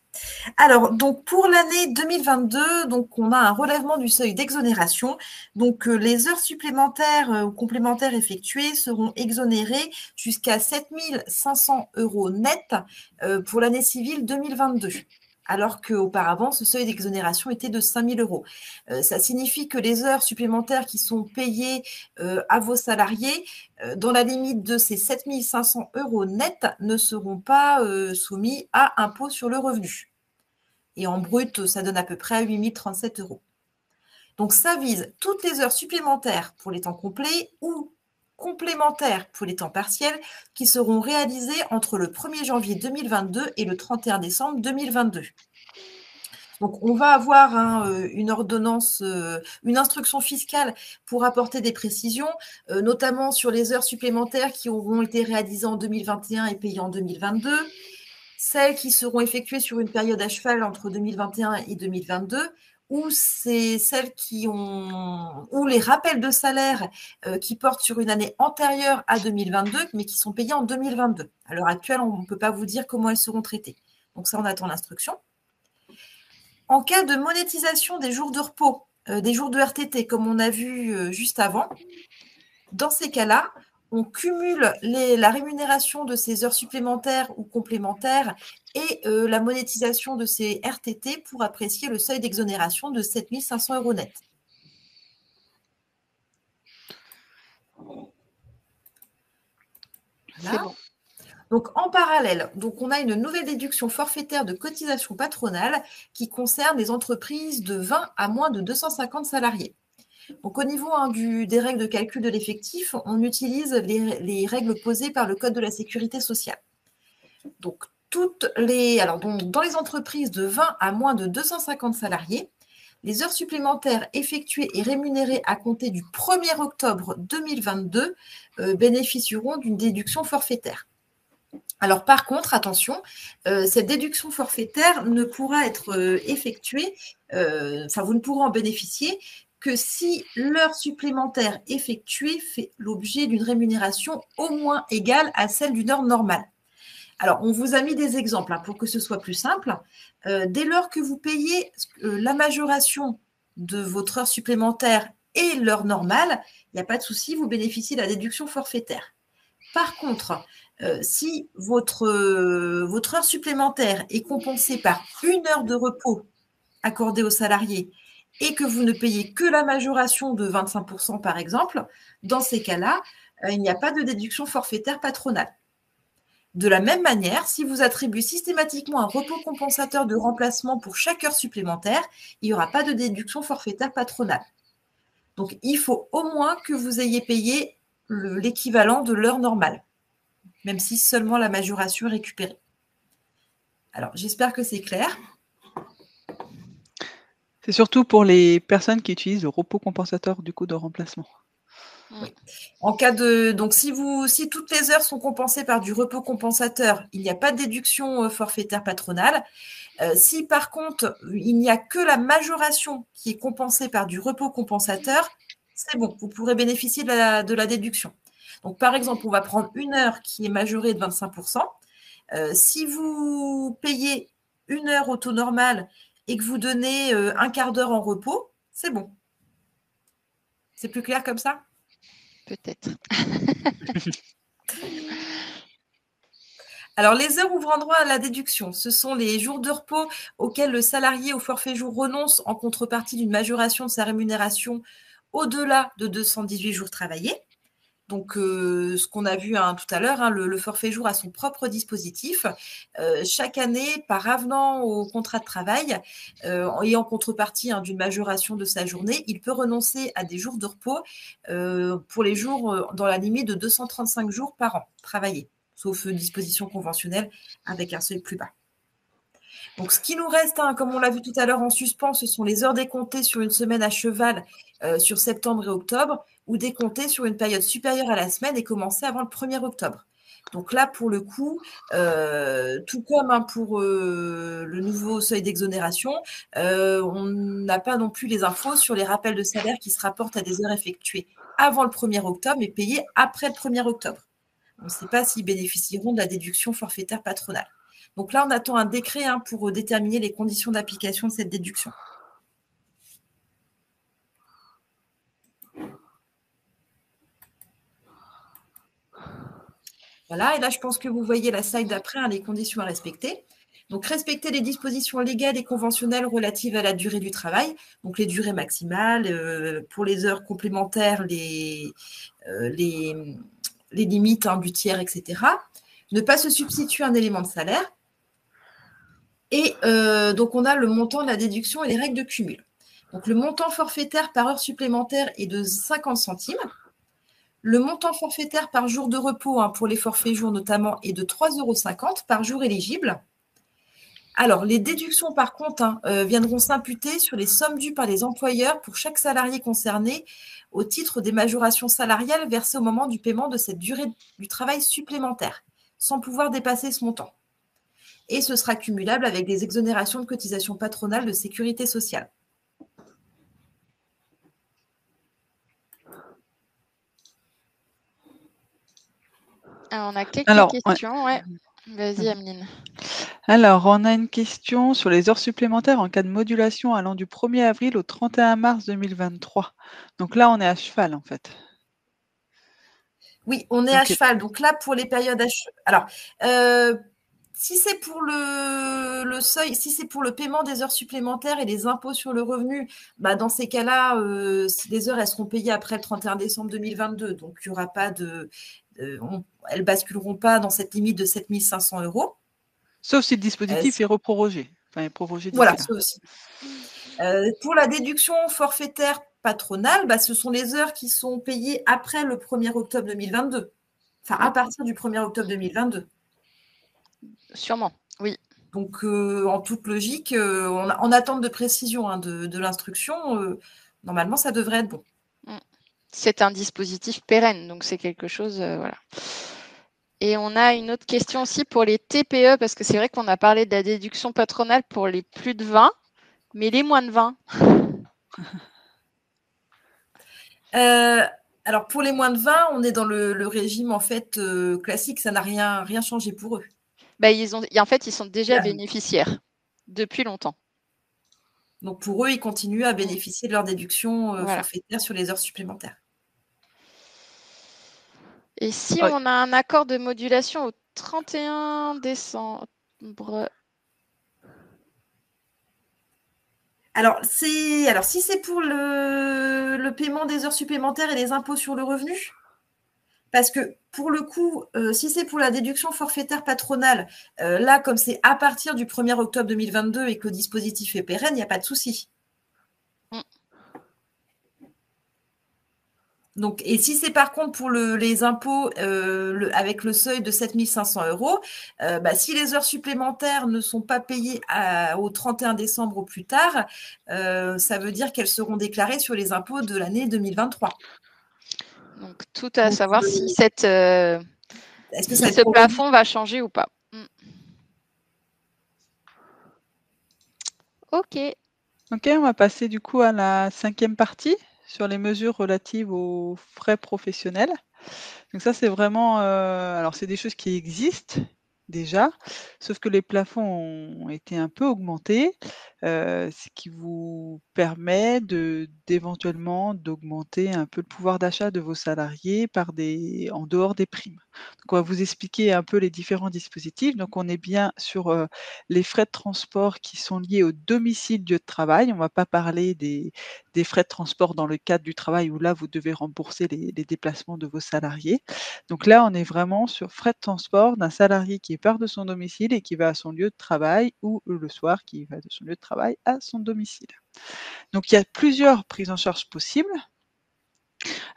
Alors, donc pour l'année 2022, donc on a un relèvement du seuil d'exonération. Donc les heures supplémentaires ou complémentaires effectuées seront exonérées jusqu'à 7 500 € net pour l'année civile 2022. Alors qu'auparavant, ce seuil d'exonération était de 5 000 €. Ça signifie que les heures supplémentaires qui sont payées à vos salariés, dans la limite de ces 7 500 € net, ne seront pas soumis à impôt sur le revenu. Et en brut, ça donne à peu près 8 037 €. Donc, ça vise toutes les heures supplémentaires pour les temps complets ou complémentaires pour les temps partiels qui seront réalisées entre le 1er janvier 2022 et le 31 décembre 2022. Donc, on va avoir une ordonnance, une instruction fiscale pour apporter des précisions, notamment sur les heures supplémentaires qui auront été réalisées en 2021 et payées en 2022. Celles qui seront effectuées sur une période à cheval entre 2021 et 2022, ou c'est celles ou les rappels de salaire qui portent sur une année antérieure à 2022, mais qui sont payés en 2022. À l'heure actuelle, on ne peut pas vous dire comment elles seront traitées. Donc ça, on attend l'instruction. En cas de monétisation des jours de repos, des jours de RTT, comme on a vu juste avant, dans ces cas-là, on cumule la rémunération de ces heures supplémentaires ou complémentaires et la monétisation de ces RTT pour apprécier le seuil d'exonération de 7 500 € net. C'est bon. Donc, en parallèle, on a une nouvelle déduction forfaitaire de cotisation patronale qui concerne les entreprises de 20 à moins de 250 salariés. Donc, au niveau des règles de calcul de l'effectif, on utilise les règles posées par le Code de la sécurité sociale. Donc, dans les entreprises de 20 à moins de 250 salariés, les heures supplémentaires effectuées et rémunérées à compter du 1er octobre 2022 bénéficieront d'une déduction forfaitaire. Alors, par contre, attention, cette déduction forfaitaire ne pourra être effectuée, vous ne pourrez en bénéficier que si l'heure supplémentaire effectuée fait l'objet d'une rémunération au moins égale à celle d'une heure normale. Alors, on vous a mis des exemples pour que ce soit plus simple. Dès lors que vous payez la majoration de votre heure supplémentaire et l'heure normale, il n'y a pas de souci, vous bénéficiez de la déduction forfaitaire. Par contre, si votre heure supplémentaire est compensée par une heure de repos accordée aux salariés et que vous ne payez que la majoration de 25% par exemple, dans ces cas-là, il n'y a pas de déduction forfaitaire patronale. De la même manière, si vous attribuez systématiquement un repos compensateur de remplacement pour chaque heure supplémentaire, il n'y aura pas de déduction forfaitaire patronale. Donc, il faut au moins que vous ayez payé l'équivalent de l'heure normale, même si seulement la majoration est récupérée. Alors, j'espère que c'est clair. C'est surtout pour les personnes qui utilisent le repos compensateur du coût de remplacement. Oui. En cas donc si toutes les heures sont compensées par du repos compensateur, il n'y a pas de déduction forfaitaire patronale. Si par contre, il n'y a que la majoration qui est compensée par du repos compensateur, c'est bon, vous pourrez bénéficier de la déduction. Donc, par exemple, on va prendre une heure qui est majorée de 25%. Si vous payez une heure au taux normal et que vous donnez un quart d'heure en repos, c'est bon. C'est plus clair comme ça ? Peut-être. Alors, les heures ouvrant droit à la déduction, ce sont les jours de repos auxquels le salarié au forfait jour renonce en contrepartie d'une majoration de sa rémunération au-delà de 218 jours travaillés. Donc, ce qu'on a vu tout à l'heure, le forfait jour a son propre dispositif. Chaque année, par avenant au contrat de travail et en contrepartie d'une majoration de sa journée, il peut renoncer à des jours de repos pour les jours dans la limite de 235 jours par an travaillés, sauf disposition conventionnelle avec un seuil plus bas. Donc, ce qui nous reste, comme on l'a vu tout à l'heure en suspens, ce sont les heures décomptées sur une semaine à cheval sur septembre et octobre ou décomptées sur une période supérieure à la semaine et commencées avant le 1er octobre. Donc là, pour le coup, tout comme pour le nouveau seuil d'exonération, on n'a pas non plus les infos sur les rappels de salaire qui se rapportent à des heures effectuées avant le 1er octobre et payées après le 1er octobre. On ne sait pas s'ils bénéficieront de la déduction forfaitaire patronale. Donc là, on attend un décret pour déterminer les conditions d'application de cette déduction. Voilà, et là, je pense que vous voyez la slide d'après, les conditions à respecter. Donc, respecter les dispositions légales et conventionnelles relatives à la durée du travail, donc les durées maximales, pour les heures complémentaires, les limites du tiers, etc. Ne pas se substituer à un élément de salaire. Et donc, on a le montant de la déduction et les règles de cumul. Donc, le montant forfaitaire par heure supplémentaire est de 50 centimes. Le montant forfaitaire par jour de repos, pour les forfaits jours notamment, est de 3,50 € par jour éligible. Alors, les déductions, par contre, viendront s'imputer sur les sommes dues par les employeurs pour chaque salarié concerné au titre des majorations salariales versées au moment du paiement de cette durée du travail supplémentaire, sans pouvoir dépasser ce montant. Et ce sera cumulable avec des exonérations de cotisations patronales de sécurité sociale. Alors, on a quelques questions. Ouais. Vas-y, Ameline. Alors, on a une question sur les heures supplémentaires en cas de modulation allant du 1er avril au 31 mars 2023. Donc là, on est à cheval, en fait. Oui, on est à cheval. Donc là, pour les périodes à cheval. Alors, si c'est pour le seuil, si c'est pour le paiement des heures supplémentaires et les impôts sur le revenu, dans ces cas-là, les heures, elles seront payées après le 31 décembre 2022. Donc, il n'y aura pas elles ne basculeront pas dans cette limite de 7 500 €. Sauf si le dispositif est reprorogé. Enfin, est prorogé d'ici voilà, là. ça aussi. Pour la déduction forfaitaire patronale, ce sont les heures qui sont payées après le 1er octobre 2022. Enfin, à partir du 1er octobre 2022. Sûrement, oui. Donc, en toute logique, en attente de précision de l'instruction, normalement, ça devrait être bon. C'est un dispositif pérenne, donc c'est quelque chose, voilà. Et on a une autre question aussi pour les TPE, parce que c'est vrai qu'on a parlé de la déduction patronale pour les plus de 20, mais les moins de 20. Alors, pour les moins de 20, on est dans le régime en fait classique, ça n'a rien changé pour eux. En fait, ils sont déjà bénéficiaires depuis longtemps. Donc, pour eux, ils continuent à bénéficier de leur déduction forfaitaire sur les heures supplémentaires. Et si on a un accord de modulation au 31 décembre? Alors, si c'est pour le paiement des heures supplémentaires et les impôts sur le revenu, parce que pour le coup, si c'est pour la déduction forfaitaire patronale, là, comme c'est à partir du 1er octobre 2022 et que le dispositif est pérenne, il n'y a pas de souci. Donc, et si c'est par contre pour les impôts avec le seuil de 7 500 €, si les heures supplémentaires ne sont pas payées au 31 décembre au plus tard, ça veut dire qu'elles seront déclarées sur les impôts de l'année 2023. Donc, tout à savoir si ce plafond va changer ou pas. Ok. Ok, on va passer du coup à la 5e partie sur les mesures relatives aux frais professionnels. Donc ça, c'est vraiment, alors c'est des choses qui existent déjà, sauf que les plafonds ont été un peu augmentés, ce qui vous permet d'éventuellement d'augmenter un peu le pouvoir d'achat de vos salariés en dehors des primes. Donc on va vous expliquer un peu les différents dispositifs. Donc on est bien sur les frais de transport qui sont liés au domicile lieu de travail. On ne va pas parler des frais de transport dans le cadre du travail où là, vous devez rembourser les déplacements de vos salariés. Donc là, on est vraiment sur frais de transport d'un salarié qui part de son domicile et qui va à son lieu de travail ou le soir qui va de son lieu de travail à son domicile. Donc il y a plusieurs prises en charge possibles.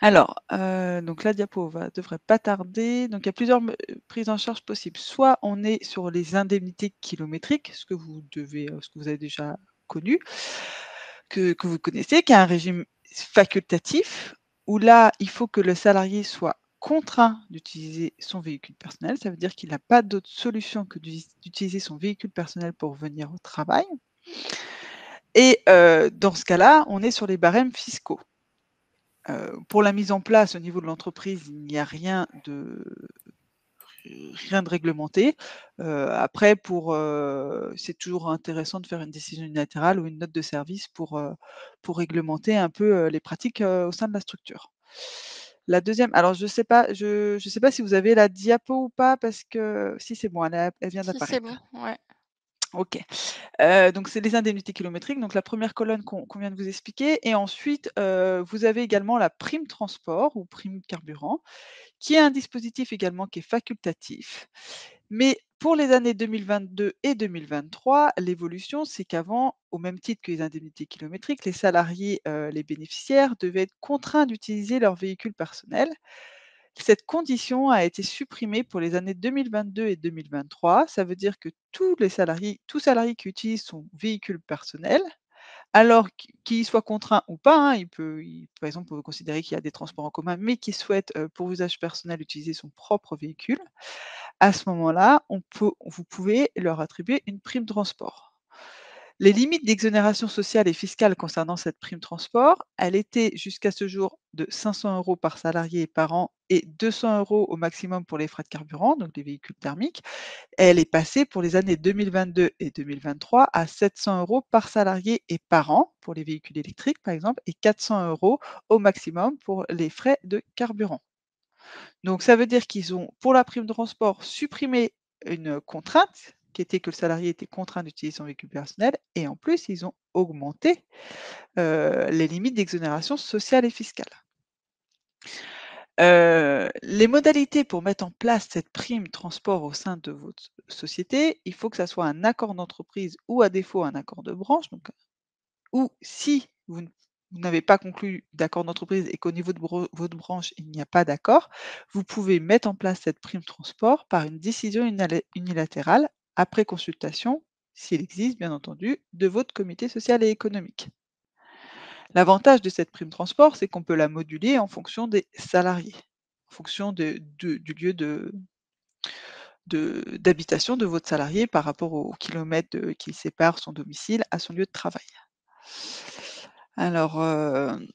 Alors, donc la diapo devrait pas tarder. Donc il y a plusieurs prises en charge possibles. Soit on est sur les indemnités kilométriques, ce que vous avez déjà connu, que vous connaissez, qui est un régime facultatif, où là, il faut que le salarié soit contraint d'utiliser son véhicule personnel. Ça veut dire qu'il n'a pas d'autre solution que d'utiliser son véhicule personnel pour venir au travail. Et dans ce cas-là, on est sur les barèmes fiscaux. Pour la mise en place au niveau de l'entreprise, il n'y a rien de rien de réglementé. Après, c'est toujours intéressant de faire une décision unilatérale ou une note de service pour réglementer un peu les pratiques au sein de la structure. La deuxième, alors je sais pas si vous avez la diapo ou pas, parce que si, c'est bon, elle vient Si, c'est bon, d'apparaître. ouais. OK. Donc c'est les indemnités kilométriques, donc la première colonne qu'on vient de vous expliquer, et ensuite, vous avez également la prime transport ou prime carburant, qui est un dispositif également qui est facultatif. Mais pour les années 2022 et 2023, l'évolution, c'est qu'avant, au même titre que les indemnités kilométriques, les salariés, les bénéficiaires devaient être contraints d'utiliser leur véhicule personnel. Cette condition a été supprimée pour les années 2022 et 2023. Ça veut dire que tout salarié qui utilise son véhicule personnel, alors qu'il soit contraint ou pas, hein, par exemple, on peut considérer qu'il y a des transports en commun, mais qui souhaite, pour usage personnel, utiliser son propre véhicule. À ce moment-là, vous pouvez leur attribuer une prime transport. Les limites d'exonération sociale et fiscale concernant cette prime transport, elle était jusqu'à ce jour de 500 € par salarié et par an et 200 € au maximum pour les frais de carburant, donc les véhicules thermiques. Elle est passée pour les années 2022 et 2023 à 700 € par salarié et par an pour les véhicules électriques, par exemple, et 400 € au maximum pour les frais de carburant. Donc ça veut dire qu'ils ont, pour la prime de transport, supprimé une contrainte qui était que le salarié était contraint d'utiliser son véhicule personnel, et en plus, ils ont augmenté les limites d'exonération sociale et fiscale. Les modalités pour mettre en place cette prime transport au sein de votre société, il faut que ça soit un accord d'entreprise ou à défaut un accord de branche. Donc, ou si vous n'avez pas conclu d'accord d'entreprise et qu'au niveau de votre branche, il n'y a pas d'accord, vous pouvez mettre en place cette prime transport par une décision unilatérale après consultation, s'il existe bien entendu, de votre comité social et économique. L'avantage de cette prime transport, c'est qu'on peut la moduler en fonction des salariés, en fonction du lieu d'habitation de votre salarié par rapport au kilomètre qui sépare son domicile à son lieu de travail. Alors, on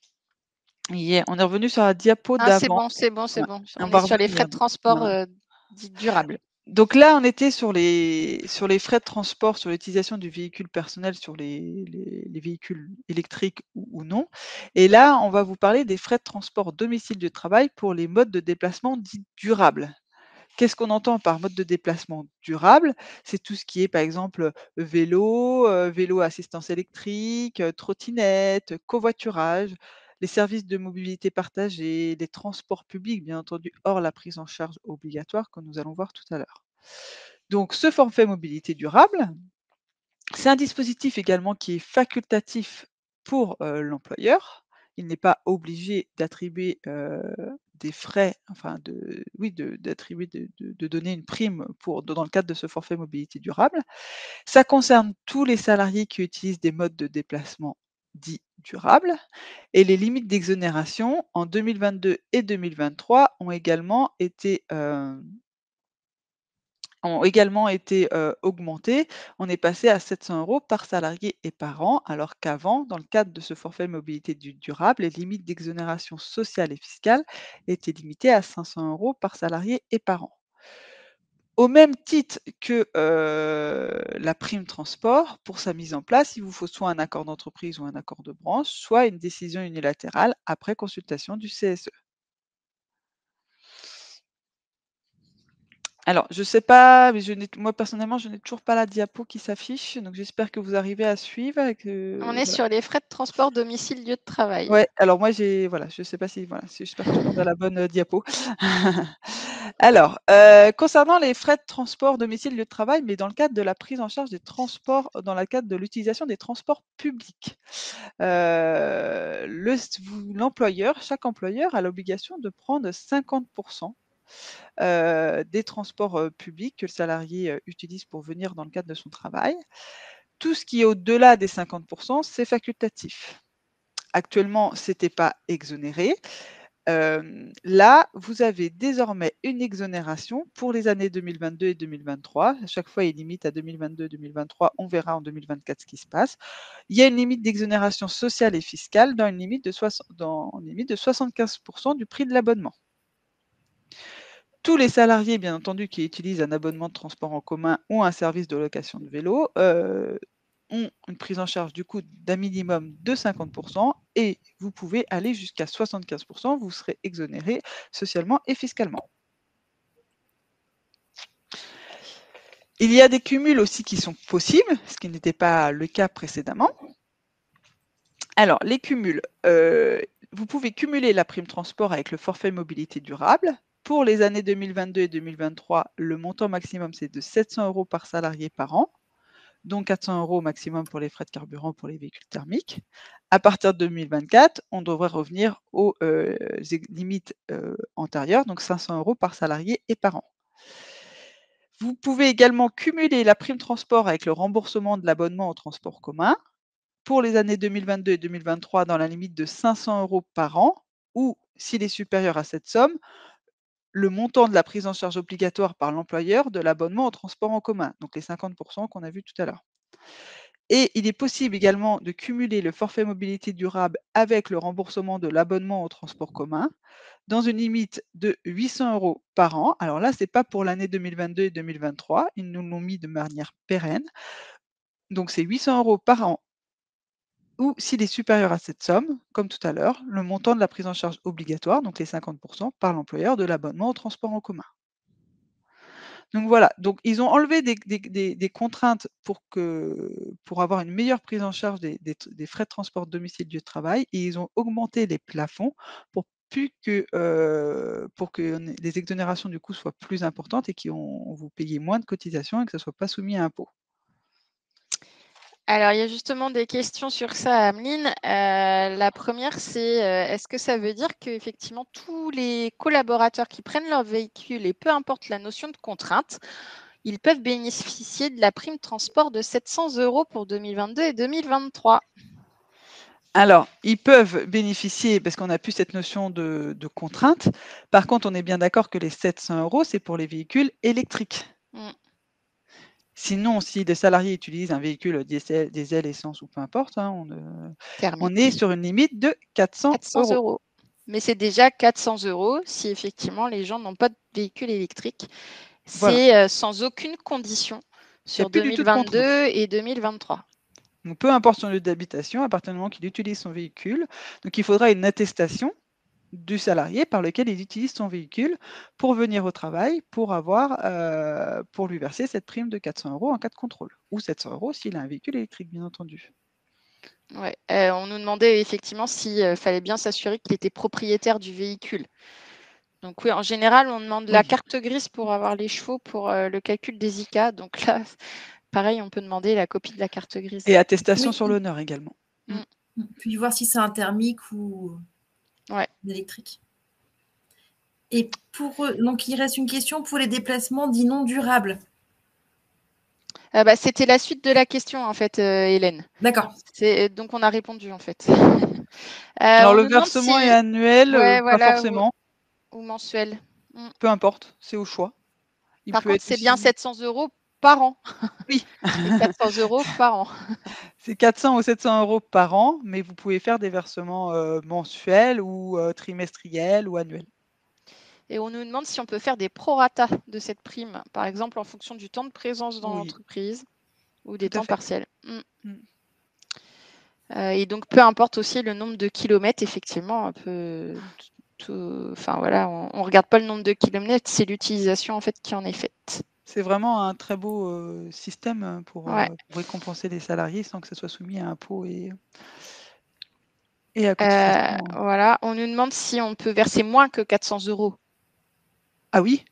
est revenu sur la diapo Ah, c'est d'avant. bon, c'est bon, c'est Ouais, bon. on On est va sur les frais revenir. de transport Voilà. dits durables. Donc là, on était sur les frais de transport, sur l'utilisation du véhicule personnel sur les véhicules électriques ou non. Et là, on va vous parler des frais de transport domicile de travail pour les modes de déplacement dits durables. Qu'est-ce qu'on entend par mode de déplacement durable? C'est tout ce qui est, par exemple, vélo à assistance électrique, trottinette, covoiturage, les services de mobilité partagée, les transports publics, bien entendu, hors la prise en charge obligatoire que nous allons voir tout à l'heure. Donc ce forfait mobilité durable, c'est un dispositif également qui est facultatif pour, l'employeur. Il n'est pas obligé d'attribuer, des frais, enfin d'attribuer de donner une prime dans le cadre de ce forfait mobilité durable. Ça concerne tous les salariés qui utilisent des modes de déplacement dits durables, et les limites d'exonération en 2022 et 2023 ont également été augmentées. On est passé à 700 € par salarié et par an, alors qu'avant, dans le cadre de ce forfait mobilité durable, les limites d'exonération sociale et fiscale étaient limitées à 500 € par salarié et par an. Au même titre que la prime transport, pour sa mise en place, il vous faut soit un accord d'entreprise ou un accord de branche, soit une décision unilatérale après consultation du CSE. Alors, je sais pas, mais moi personnellement, je n'ai toujours pas la diapo qui s'affiche, donc j'espère que vous arrivez à suivre On est voilà. sur les frais de transport domicile lieu de travail. Ouais, alors moi je sais pas si j'espère que tout le monde a la bonne, diapo. Alors, concernant les frais de transport domicile lieu de travail, mais dans le cadre de la prise en charge des transports, dans le cadre de l'utilisation des transports publics. Chaque employeur a l'obligation de prendre 50 des transports, publics que le salarié, utilise pour venir dans le cadre de son travail. Tout ce qui est au-delà des 50 c'est facultatif. Actuellement, c'était pas exonéré. Là, vous avez désormais une exonération pour les années 2022 et 2023. À chaque fois, il limite à 2022-2023. On verra en 2024 ce qui se passe. Il y a une limite d'exonération sociale et fiscale dans une limite de 75 du prix de l'abonnement. Tous les salariés, bien entendu, qui utilisent un abonnement de transport en commun ou un service de location de vélo ont une prise en charge du coût d'un minimum de 50% et vous pouvez aller jusqu'à 75%, vous serez exonéré socialement et fiscalement. Il y a des cumuls aussi qui sont possibles, ce qui n'était pas le cas précédemment. Alors, les cumuls, vous pouvez cumuler la prime transport avec le forfait mobilité durable. Pour les années 2022 et 2023, le montant maximum, c'est de 700 € par salarié par an, dont 400 € maximum pour les frais de carburant pour les véhicules thermiques. À partir de 2024, on devrait revenir aux limites antérieures, donc 500 € par salarié et par an. Vous pouvez également cumuler la prime transport avec le remboursement de l'abonnement au transport commun pour les années 2022 et 2023 dans la limite de 500 € par an ou, s'il est supérieur à cette somme, le montant de la prise en charge obligatoire par l'employeur de l'abonnement au transport en commun, donc les 50% qu'on a vu tout à l'heure. Et il est possible également de cumuler le forfait mobilité durable avec le remboursement de l'abonnement au transport commun dans une limite de 800 € par an. Alors là, ce n'est pas pour l'année 2022 et 2023, ils nous l'ont mis de manière pérenne. Donc c'est 800 € par an ou s'il est supérieur à cette somme, comme tout à l'heure, le montant de la prise en charge obligatoire, donc les 50% par l'employeur de l'abonnement au transport en commun. Donc voilà, donc ils ont enlevé des contraintes pour avoir une meilleure prise en charge des frais de transport domicile lieu de travail et ils ont augmenté les plafonds pour que les exonérations du coup soient plus importantes et vous payez moins de cotisations et que ça ne soit pas soumis à impôt. Alors, il y a justement des questions sur ça, Ameline. La première, c'est est-ce que ça veut dire qu'effectivement, tous les collaborateurs qui prennent leur véhicule, et peu importe la notion de contrainte, ils peuvent bénéficier de la prime transport de 700 € pour 2022 et 2023? Alors, ils peuvent bénéficier, parce qu'on n'a plus cette notion de contrainte. Par contre, on est bien d'accord que les 700 €, c'est pour les véhicules électriques. Sinon, si les salariés utilisent un véhicule diesel, essence ou peu importe, hein, on est sur une limite de 400 €. Mais c'est déjà 400 € si effectivement les gens n'ont pas de véhicule électrique. Voilà. C'est sans aucune condition sur plus du tout de 2022 contrainte. et 2023. Donc, peu importe son lieu d'habitation, à partir du moment qu'il utilise son véhicule, donc il faudra une attestation du salarié par lequel il utilise son véhicule pour venir au travail, pour lui verser cette prime de 400 € en cas de contrôle, ou 700 € s'il a un véhicule électrique, bien entendu. Ouais, on nous demandait effectivement s'il fallait bien s'assurer qu'il était propriétaire du véhicule. Donc oui, en général, on demande la carte grise pour avoir les chevaux pour le calcul des ICA. Donc là, pareil, on peut demander la copie de la carte grise. Et attestation sur l'honneur également. Puis voir si c'est un thermique ou électrique. Et donc, il reste une question pour les déplacements dits non durables. C'était la suite de la question, en fait, Hélène. D'accord. Donc, on a répondu, en fait. Alors, le versement est annuel, pas forcément. Ou mensuel. Peu importe, c'est au choix. Par contre, c'est bien 700 € par an. Oui. 400 € par an. C'est 400 ou 700 € par an, mais vous pouvez faire des versements mensuels ou trimestriels ou annuels. Et on nous demande si on peut faire des prorata de cette prime, par exemple en fonction du temps de présence dans l'entreprise ou des temps partiels. Et donc, peu importe aussi le nombre de kilomètres, effectivement, on ne regarde pas le nombre de kilomètres, c'est l'utilisation en fait qui en est faite. C'est vraiment un très beau système pour récompenser les salariés sans que ce soit soumis à impôts et à cotisation. Voilà, on nous demande si on peut verser moins que 400 €. Ah oui,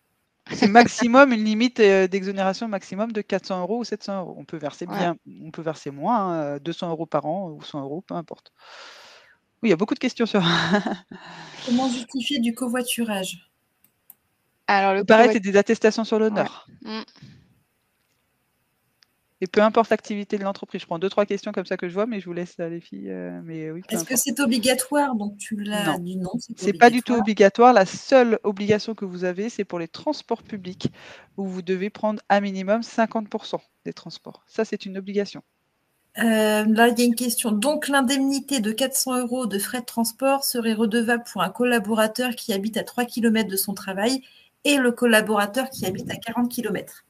c'est maximum une limite d'exonération maximum de 400 € ou 700 €. On peut verser on peut verser moins, 200 € par an ou 100 €, peu importe. Oui, il y a beaucoup de questions sur. Comment justifier du covoiturage? Alors, pareil, c'est des attestations sur l'honneur. Et peu importe l'activité de l'entreprise. Je prends 2-3 questions comme ça que je vois, mais je vous laisse les filles. Mais oui, est-ce que c'est obligatoire? Donc tu l'as dit non, c'est pas du tout obligatoire. La seule obligation que vous avez, c'est pour les transports publics, où vous devez prendre un minimum 50% des transports. Ça, c'est une obligation. Là, il y a une question. Donc, l'indemnité de 400 € de frais de transport serait redevable pour un collaborateur qui habite à 3 km de son travail et le collaborateur qui habite à 40 km.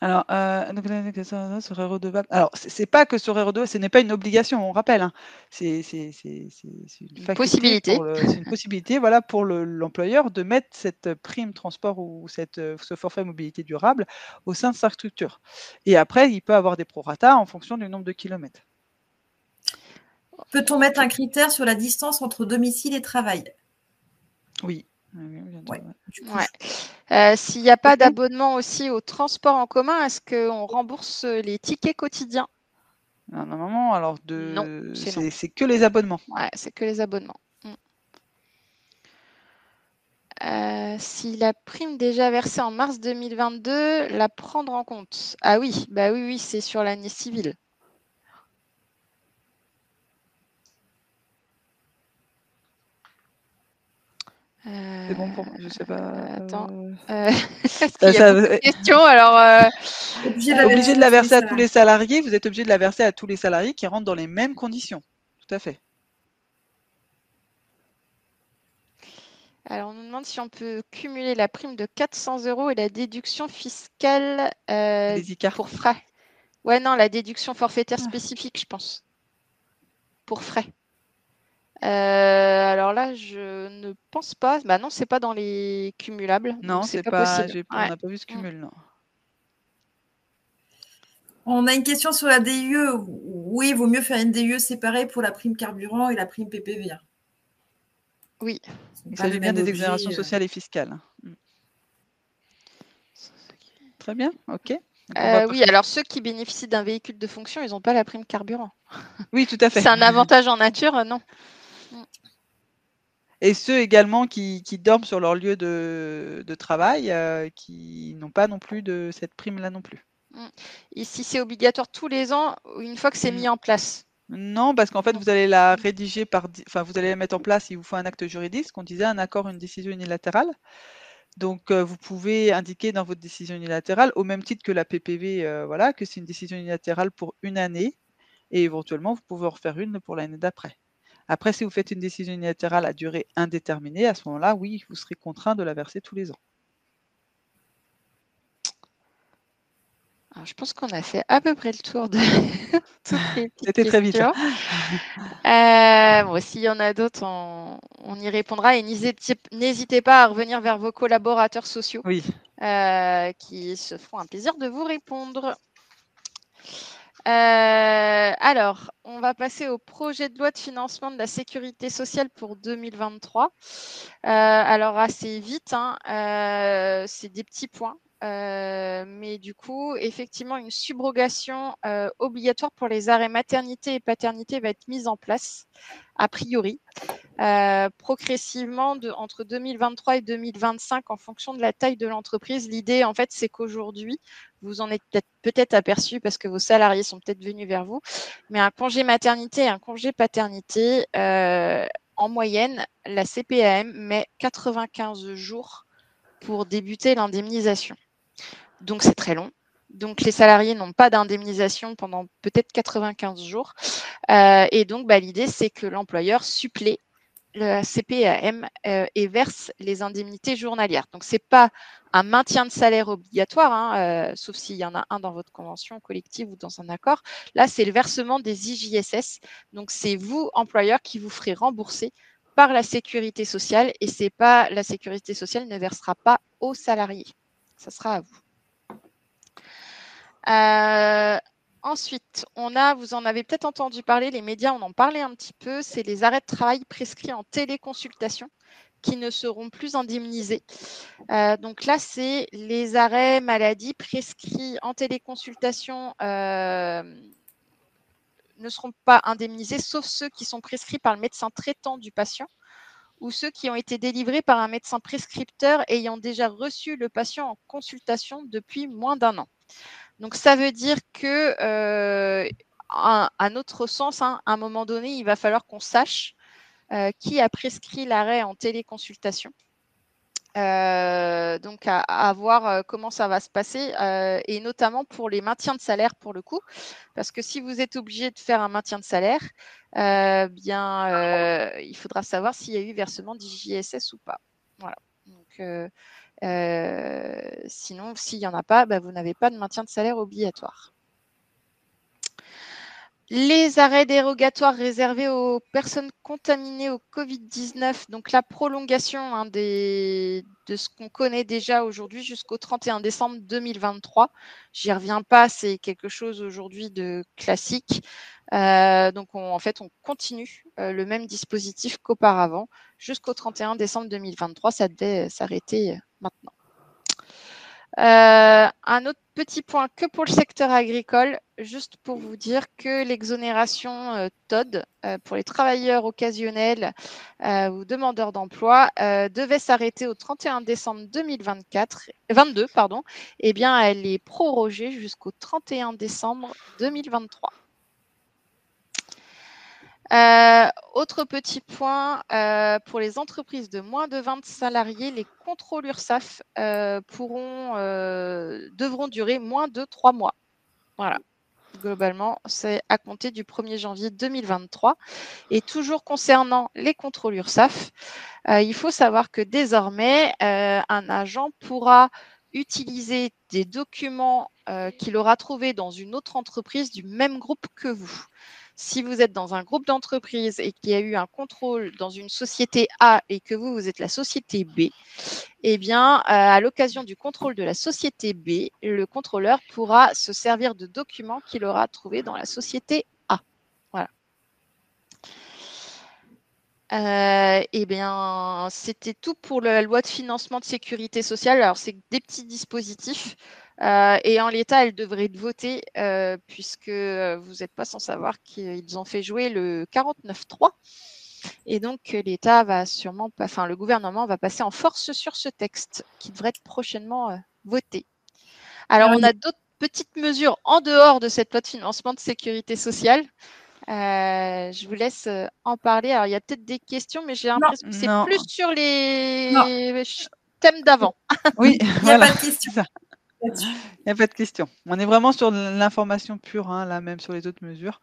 Alors, serait redevable. Alors, c'est pas que serait redevable, ce n'est pas une obligation, on rappelle. Hein. C'est une faculté possibilité. C'est une possibilité, voilà, pour l'employeur de mettre cette prime transport ou ce forfait mobilité durable au sein de sa structure. Et après, il peut avoir des proratas en fonction du nombre de kilomètres. Peut-on mettre un critère sur la distance entre domicile et travail? Oui. Ouais. Ouais. S'il n'y a pas d'abonnement aussi au transport en commun, est-ce qu'on rembourse les tickets quotidiens? Normalement, alors Non, c'est que les abonnements. Ouais, c'est que les abonnements. Si la prime déjà versée en mars 2022, la prendre en compte. Ah oui, bah oui, c'est sur l'année civile. C'est bon pour, je sais pas. Attends. Est-ce qu'il y a beaucoup de questions? Alors, obligé de la verser à tous les salariés. Vous êtes obligé de la verser à tous les salariés qui rentrent dans les mêmes conditions. Tout à fait. Alors, on nous demande si on peut cumuler la prime de 400 € et la déduction fiscale pour frais. Ouais, non, la déduction forfaitaire spécifique, je pense. Pour frais. Alors là, je ne pense pas. Bah non, c'est pas dans les cumulables. Non, c'est pas possible. On n'a pas vu ce cumul, non. On a une question sur la DIE. Oui, il vaut mieux faire une DIE séparée pour la prime carburant et la prime PPV. Oui. Il s'agit bien des exonérations sociales et fiscales. Très bien, ok. Oui, alors ceux qui bénéficient d'un véhicule de fonction, ils n'ont pas la prime carburant. Oui, tout à fait. C'est un avantage en nature, non. Et ceux également qui dorment sur leur lieu de travail, qui n'ont pas non plus de cette prime-là non plus. Ici, c'est obligatoire tous les ans, une fois que c'est mis en place. Non, parce qu'en fait, vous allez la rédiger vous allez la mettre en place, il vous faut un acte juridique, ce qu'on disait, un accord, une décision unilatérale. Donc, vous pouvez indiquer dans votre décision unilatérale, au même titre que la PPV, voilà, que c'est une décision unilatérale pour une année, et éventuellement, vous pouvez en refaire une pour l'année d'après. Après, si vous faites une décision unilatérale à durée indéterminée, à ce moment-là, oui, vous serez contraint de la verser tous les ans. Alors, je pense qu'on a fait à peu près le tour de toutes les petites C'était très vite. Bon, s'il y en a d'autres, on y répondra. Et n'hésitez pas à revenir vers vos collaborateurs sociaux qui se feront un plaisir de vous répondre. Alors, on va passer au projet de loi de financement de la sécurité sociale pour 2023. Alors, assez vite, hein, c'est des petits points. Mais du coup, effectivement, une subrogation obligatoire pour les arrêts maternité et paternité va être mise en place, a priori, progressivement entre 2023 et 2025 en fonction de la taille de l'entreprise. L'idée, en fait, c'est qu'aujourd'hui, vous en êtes peut-être aperçu parce que vos salariés sont peut-être venus vers vous, mais un congé maternité et un congé paternité, en moyenne, la CPAM met 95 jours pour débuter l'indemnisation. Donc, c'est très long. Donc, les salariés n'ont pas d'indemnisation pendant peut-être 95 jours. Et donc, l'idée, c'est que l'employeur supplée le CPAM et verse les indemnités journalières. Donc, ce n'est pas un maintien de salaire obligatoire, hein, sauf s'il y en a un dans votre convention collective ou dans un accord. Là, c'est le versement des IJSS. Donc, c'est vous, employeur, qui vous ferez rembourser par la sécurité sociale et c'est pas la sécurité sociale ne versera pas aux salariés. Ça sera à vous. Ensuite, vous en avez peut-être entendu parler, les médias en ont parlé un petit peu, c'est les arrêts de travail prescrits en téléconsultation qui ne seront plus indemnisés. Donc là, c'est les arrêts maladie prescrits en téléconsultation ne seront pas indemnisés, sauf ceux qui sont prescrits par le médecin traitant du patient ou ceux qui ont été délivrés par un médecin prescripteur ayant déjà reçu le patient en consultation depuis moins d'1 an. Donc, ça veut dire que, à notre sens, hein, à un moment donné, il va falloir qu'on sache qui a prescrit l'arrêt en téléconsultation. Donc, à voir comment ça va se passer, et notamment pour les maintiens de salaire, pour le coup. Parce que si vous êtes obligé de faire un maintien de salaire, il faudra savoir s'il y a eu versement d'IJSS ou pas. Voilà. Donc, sinon, s'il n'y en a pas, vous n'avez pas de maintien de salaire obligatoire. Les arrêts dérogatoires réservés aux personnes contaminées au Covid-19, donc la prolongation de ce qu'on connaît déjà aujourd'hui jusqu'au 31 décembre 2023. J'y reviens pas, c'est quelque chose aujourd'hui de classique. Donc, en fait, on continue le même dispositif qu'auparavant jusqu'au 31 décembre 2023. Ça devait s'arrêter maintenant. Un autre petit point que pour le secteur agricole, juste pour vous dire que l'exonération TOD pour les travailleurs occasionnels ou demandeurs d'emploi devait s'arrêter au 31 décembre 2022, eh bien, elle est prorogée jusqu'au 31 décembre 2023. Autre petit point, pour les entreprises de moins de 20 salariés, les contrôles URSSAF devront durer moins de 3 mois. Voilà. Globalement, c'est à compter du 1er janvier 2023. Et toujours concernant les contrôles URSSAF, il faut savoir que désormais, un agent pourra utiliser des documents qu'il aura trouvés dans une autre entreprise du même groupe que vous. Si vous êtes dans un groupe d'entreprises et qu'il y a eu un contrôle dans une société A et que vous êtes la société B, eh bien, à l'occasion du contrôle de la société B, le contrôleur pourra se servir de documents qu'il aura trouvés dans la société A. Voilà. Eh bien, c'était tout pour la loi de financement de sécurité sociale. Alors, c'est des petits dispositifs et en l'état, elle devrait être votée puisque vous n'êtes pas sans savoir qu'ils ont fait jouer le 49.3 et donc l'État va sûrement, le gouvernement va passer en force sur ce texte qui devrait être prochainement voté. Alors, on a d'autres petites mesures en dehors de cette loi de financement de sécurité sociale. Je vous laisse en parler. Alors, il y a peut-être des questions, mais j'ai l'impression que c'est plus sur les thèmes d'avant. Oui, il n'y a pas de questions. Il n'y a pas de question. On est vraiment sur l'information pure, hein, là même sur les autres mesures.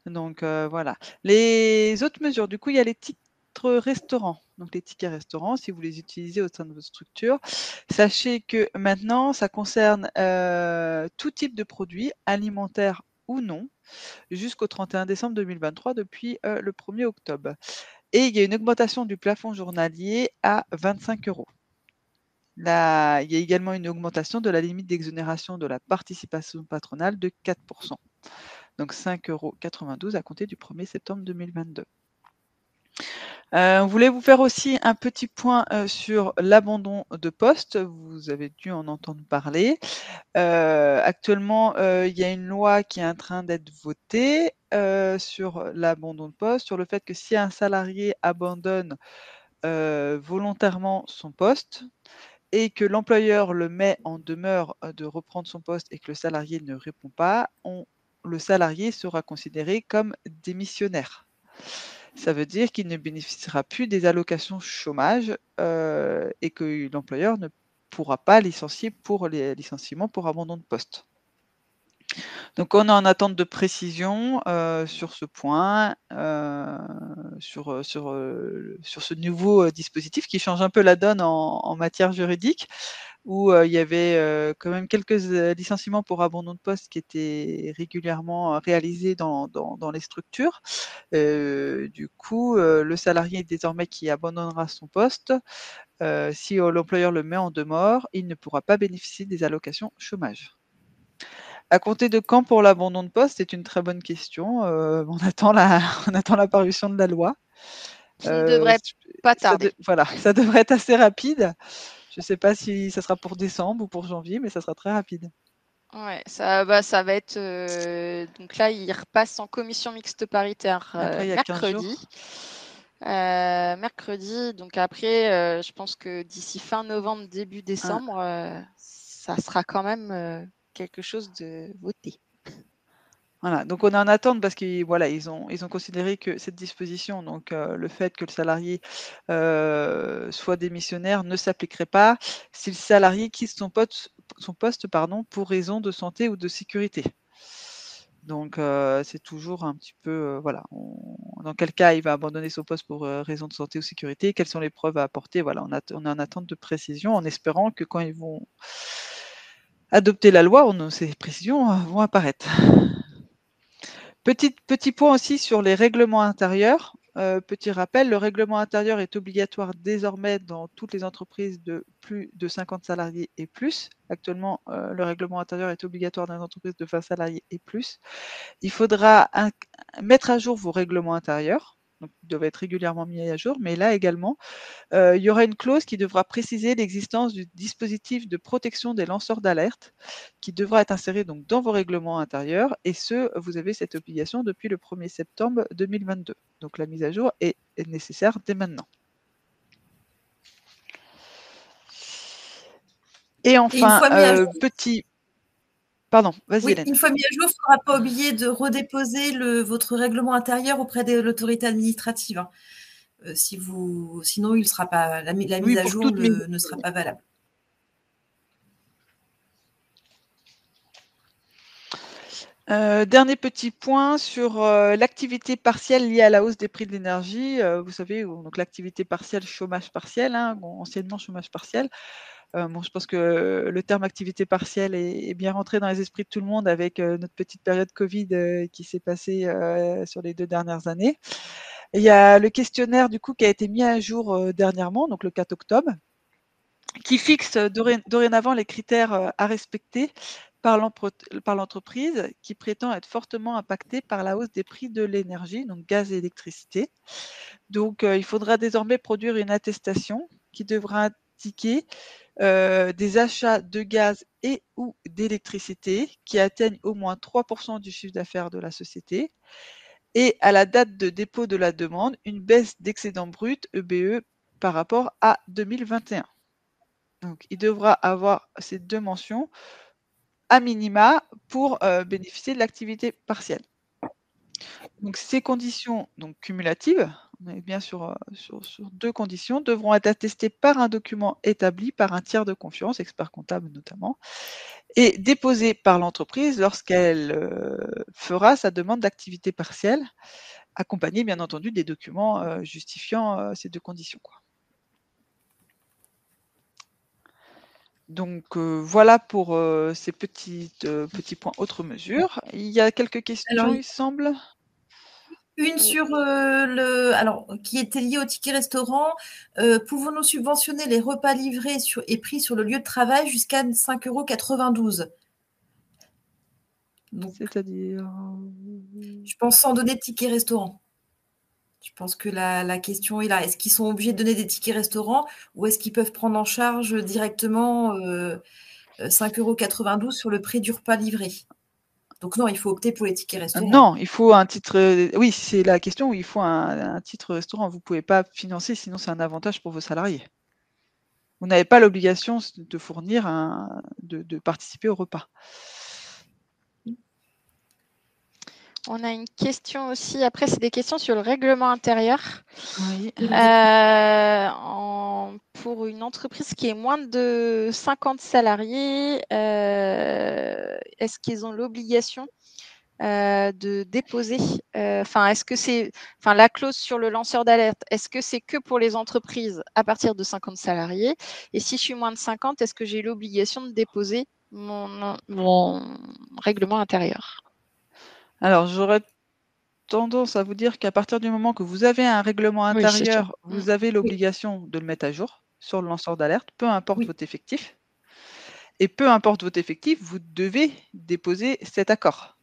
Donc voilà. Les autres mesures, du coup, il y a les titres restaurants. Donc les tickets restaurants, si vous les utilisez au sein de votre structure, sachez que maintenant, ça concerne tout type de produits, alimentaires ou non, jusqu'au 31 décembre 2023 depuis le 1er octobre. Et il y a une augmentation du plafond journalier à 25 €. Là, il y a également une augmentation de la limite d'exonération de la participation patronale de 4%. Donc 5,92 € à compter du 1er septembre 2022. On voulait vous faire aussi un petit point sur l'abandon de poste. Vous avez dû en entendre parler. Actuellement, il y a une loi qui est en train d'être votée sur l'abandon de poste, sur le fait que si un salarié abandonne volontairement son poste, et que l'employeur le met en demeure de reprendre son poste et que le salarié ne répond pas, le salarié sera considéré comme démissionnaire. Ça veut dire qu'il ne bénéficiera plus des allocations chômage et que l'employeur ne pourra pas licencier pour les licenciements pour abandon de poste. Donc on est en attente de précision sur ce point, sur ce nouveau dispositif qui change un peu la donne en matière juridique, où il y avait quand même quelques licenciements pour abandon de poste qui étaient régulièrement réalisés dans les structures. Du coup, le salarié désormais qui abandonnera son poste, si l'employeur le met en demeure, il ne pourra pas bénéficier des allocations chômage. À compter de quand pour l'abandon de poste? C'est une très bonne question. On attend la parution de la loi. Qui ne devrait pas tarder. Voilà, ça devrait être assez rapide. Je ne sais pas si ça sera pour décembre ou pour janvier, mais ça sera très rapide. Ouais, ça va être. Donc là, il repasse en commission mixte paritaire Après, il y a 15 jours. mercredi. Donc après, je pense que d'ici fin novembre, début décembre, ça sera quand même quelque chose de voté. Voilà, donc on est en attente parce qu'ils voilà, ils ont considéré que cette disposition, donc le fait que le salarié soit démissionnaire ne s'appliquerait pas si le salarié quitte son poste pour raison de santé ou de sécurité. Donc, c'est toujours un petit peu, voilà, dans quel cas il va abandonner son poste pour raison de santé ou sécurité, quelles sont les preuves à apporter. Voilà, on est en attente de précision en espérant que quand ils vont adopter la loi, ces précisions vont apparaître. Petit point aussi sur les règlements intérieurs. Petit rappel, le règlement intérieur est obligatoire désormais dans toutes les entreprises de plus de 50 salariés et plus. Actuellement, le règlement intérieur est obligatoire dans les entreprises de 20 salariés et plus. Il faudra mettre à jour vos règlements intérieurs. Donc, ils doivent être régulièrement mis à jour, mais là également, il y aura une clause qui devra préciser l'existence du dispositif de protection des lanceurs d'alerte qui devra être inséré donc dans vos règlements intérieurs et vous avez cette obligation depuis le 1er septembre 2022. Donc la mise à jour est nécessaire dès maintenant. Et enfin, petit... Pardon, vas-y Hélène. Une fois mis à jour, il ne faudra pas oublier de redéposer votre règlement intérieur auprès de l'autorité administrative. Hein. Sinon, il sera pas, la mise à jour ne sera pas valable. Dernier petit point sur l'activité partielle liée à la hausse des prix de l'énergie. Vous savez, donc l'activité partielle, chômage partiel, hein, anciennement chômage partiel. Je pense que le terme activité partielle est bien rentré dans les esprits de tout le monde avec notre petite période Covid qui s'est passée sur les 2 dernières années. Et il y a le questionnaire du coup qui a été mis à jour dernièrement, donc le 4 octobre, qui fixe dorénavant les critères à respecter par l'entreprise qui prétend être fortement impactée par la hausse des prix de l'énergie, donc gaz et électricité. Donc, il faudra désormais produire une attestation qui devra indiquer des achats de gaz et ou d'électricité qui atteignent au moins 3% du chiffre d'affaires de la société et à la date de dépôt de la demande, une baisse d'excédent brut EBE par rapport à 2021. Donc, il devra avoir ces 2 mentions à minima pour bénéficier de l'activité partielle. Donc, ces conditions donc, cumulatives, on est bien sur 2 conditions, devront être attestées par un document établi par un tiers de confiance, expert comptable notamment, et déposées par l'entreprise lorsqu'elle fera sa demande d'activité partielle, accompagnée bien entendu des documents justifiant ces 2 conditions, quoi. Donc voilà pour ces petits points autres mesures. Il y a quelques questions, il semble. Une sur qui était liée au ticket restaurant. Pouvons-nous subventionner les repas livrés et pris sur le lieu de travail jusqu'à 5,92 €? C'est-à-dire Je pense sans donner de ticket restaurant. Je pense que la question est là. Est-ce qu'ils sont obligés de donner des tickets restaurant ou est-ce qu'ils peuvent prendre en charge directement 5,92 € sur le prix du repas livré? Donc non, il faut opter pour les tickets restaurant. Non, il faut un titre. Oui, c'est la question où il faut un titre restaurant. Vous ne pouvez pas financer, sinon c'est un avantage pour vos salariés. Vous n'avez pas l'obligation de fournir de participer au repas. On a une question aussi, après c'est des questions sur le règlement intérieur. Oui. Pour une entreprise qui est moins de 50 salariés, est-ce qu'ils ont l'obligation de déposer, est-ce que c'est, la clause sur le lanceur d'alerte, est-ce que c'est que pour les entreprises à partir de 50 salariés? Et si je suis moins de 50, est-ce que j'ai l'obligation de déposer mon règlement intérieur? Alors, j'aurais tendance à vous dire qu'à partir du moment que vous avez un règlement intérieur, vous avez l'obligation de le mettre à jour sur le lanceur d'alerte, peu importe votre effectif. Et peu importe votre effectif, vous devez déposer cet accord.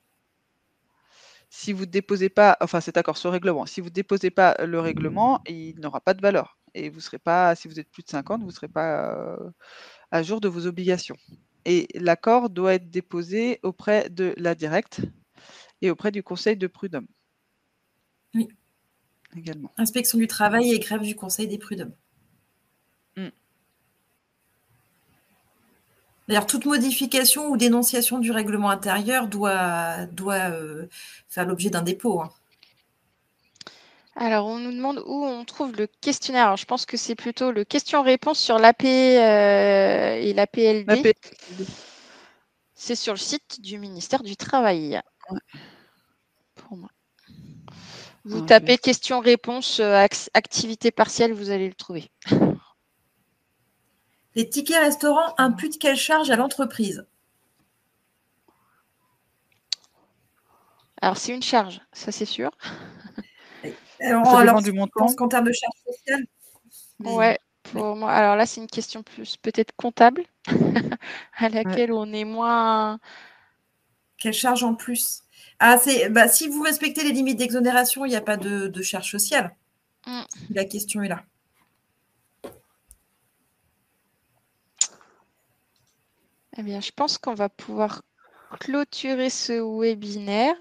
Si vous ne déposez pas, cet accord sur règlement, si vous ne déposez pas le règlement, il n'aura pas de valeur. Et vous serez pas, si vous êtes plus de 50, vous ne serez pas à jour de vos obligations. Et l'accord doit être déposé auprès de la directe et auprès du conseil de prud'homme. Oui. Également. Inspection du travail et greffe du conseil des prud'hommes. D'ailleurs, toute modification ou dénonciation du règlement intérieur doit faire l'objet d'un dépôt. Hein. Alors, on nous demande où on trouve le questionnaire. Alors, je pense que c'est plutôt le question-réponse sur l'AP et l'APLD. C'est sur le site du ministère du Travail. Ouais. Pour moi. Vous Alors, tapez question-réponse, activité partielle, vous allez le trouver. Les tickets restaurants imputent quelle charge à l'entreprise? Alors, c'est une charge, ça c'est sûr. Ça dépend du Je montant. pense qu'en termes de charge sociale. Ouais, pour moi. Alors là, c'est une question plus peut-être comptable, à laquelle on est moins. Quelle charge en plus? Si vous respectez les limites d'exonération, il n'y a pas de charge sociale. La question est là. Eh bien, je pense qu'on va pouvoir clôturer ce webinaire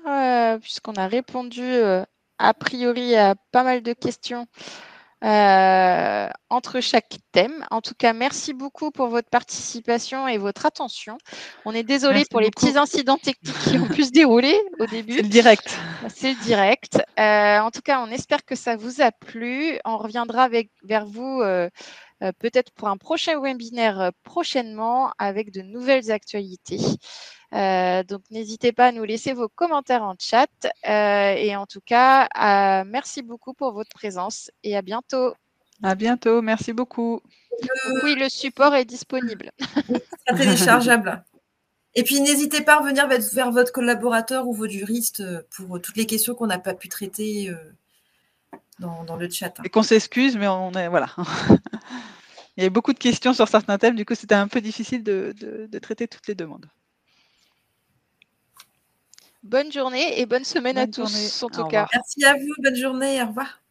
puisqu'on a répondu a priori à pas mal de questions entre chaque thème. En tout cas, merci beaucoup pour votre participation et votre attention. On est désolé pour les petits incidents techniques qui ont pu se dérouler au début. C'est le direct. C'est le direct. En tout cas, on espère que ça vous a plu. On reviendra vers vous peut-être pour un prochain webinaire prochainement avec de nouvelles actualités. Donc, n'hésitez pas à nous laisser vos commentaires en chat. Et en tout cas, merci beaucoup pour votre présence et à bientôt. À bientôt. Merci beaucoup. Donc, oui, le support est disponible. Oui, c'est téléchargeable. Et puis, n'hésitez pas à revenir vers votre collaborateur ou votre juriste pour toutes les questions qu'on n'a pas pu traiter dans le chat. Et qu'on s'excuse, mais on est voilà. Il y avait beaucoup de questions sur certains thèmes, du coup, c'était un peu difficile de traiter toutes les demandes. Bonne journée et bonne semaine à tous, en tout cas. Merci à vous, bonne journée, au revoir.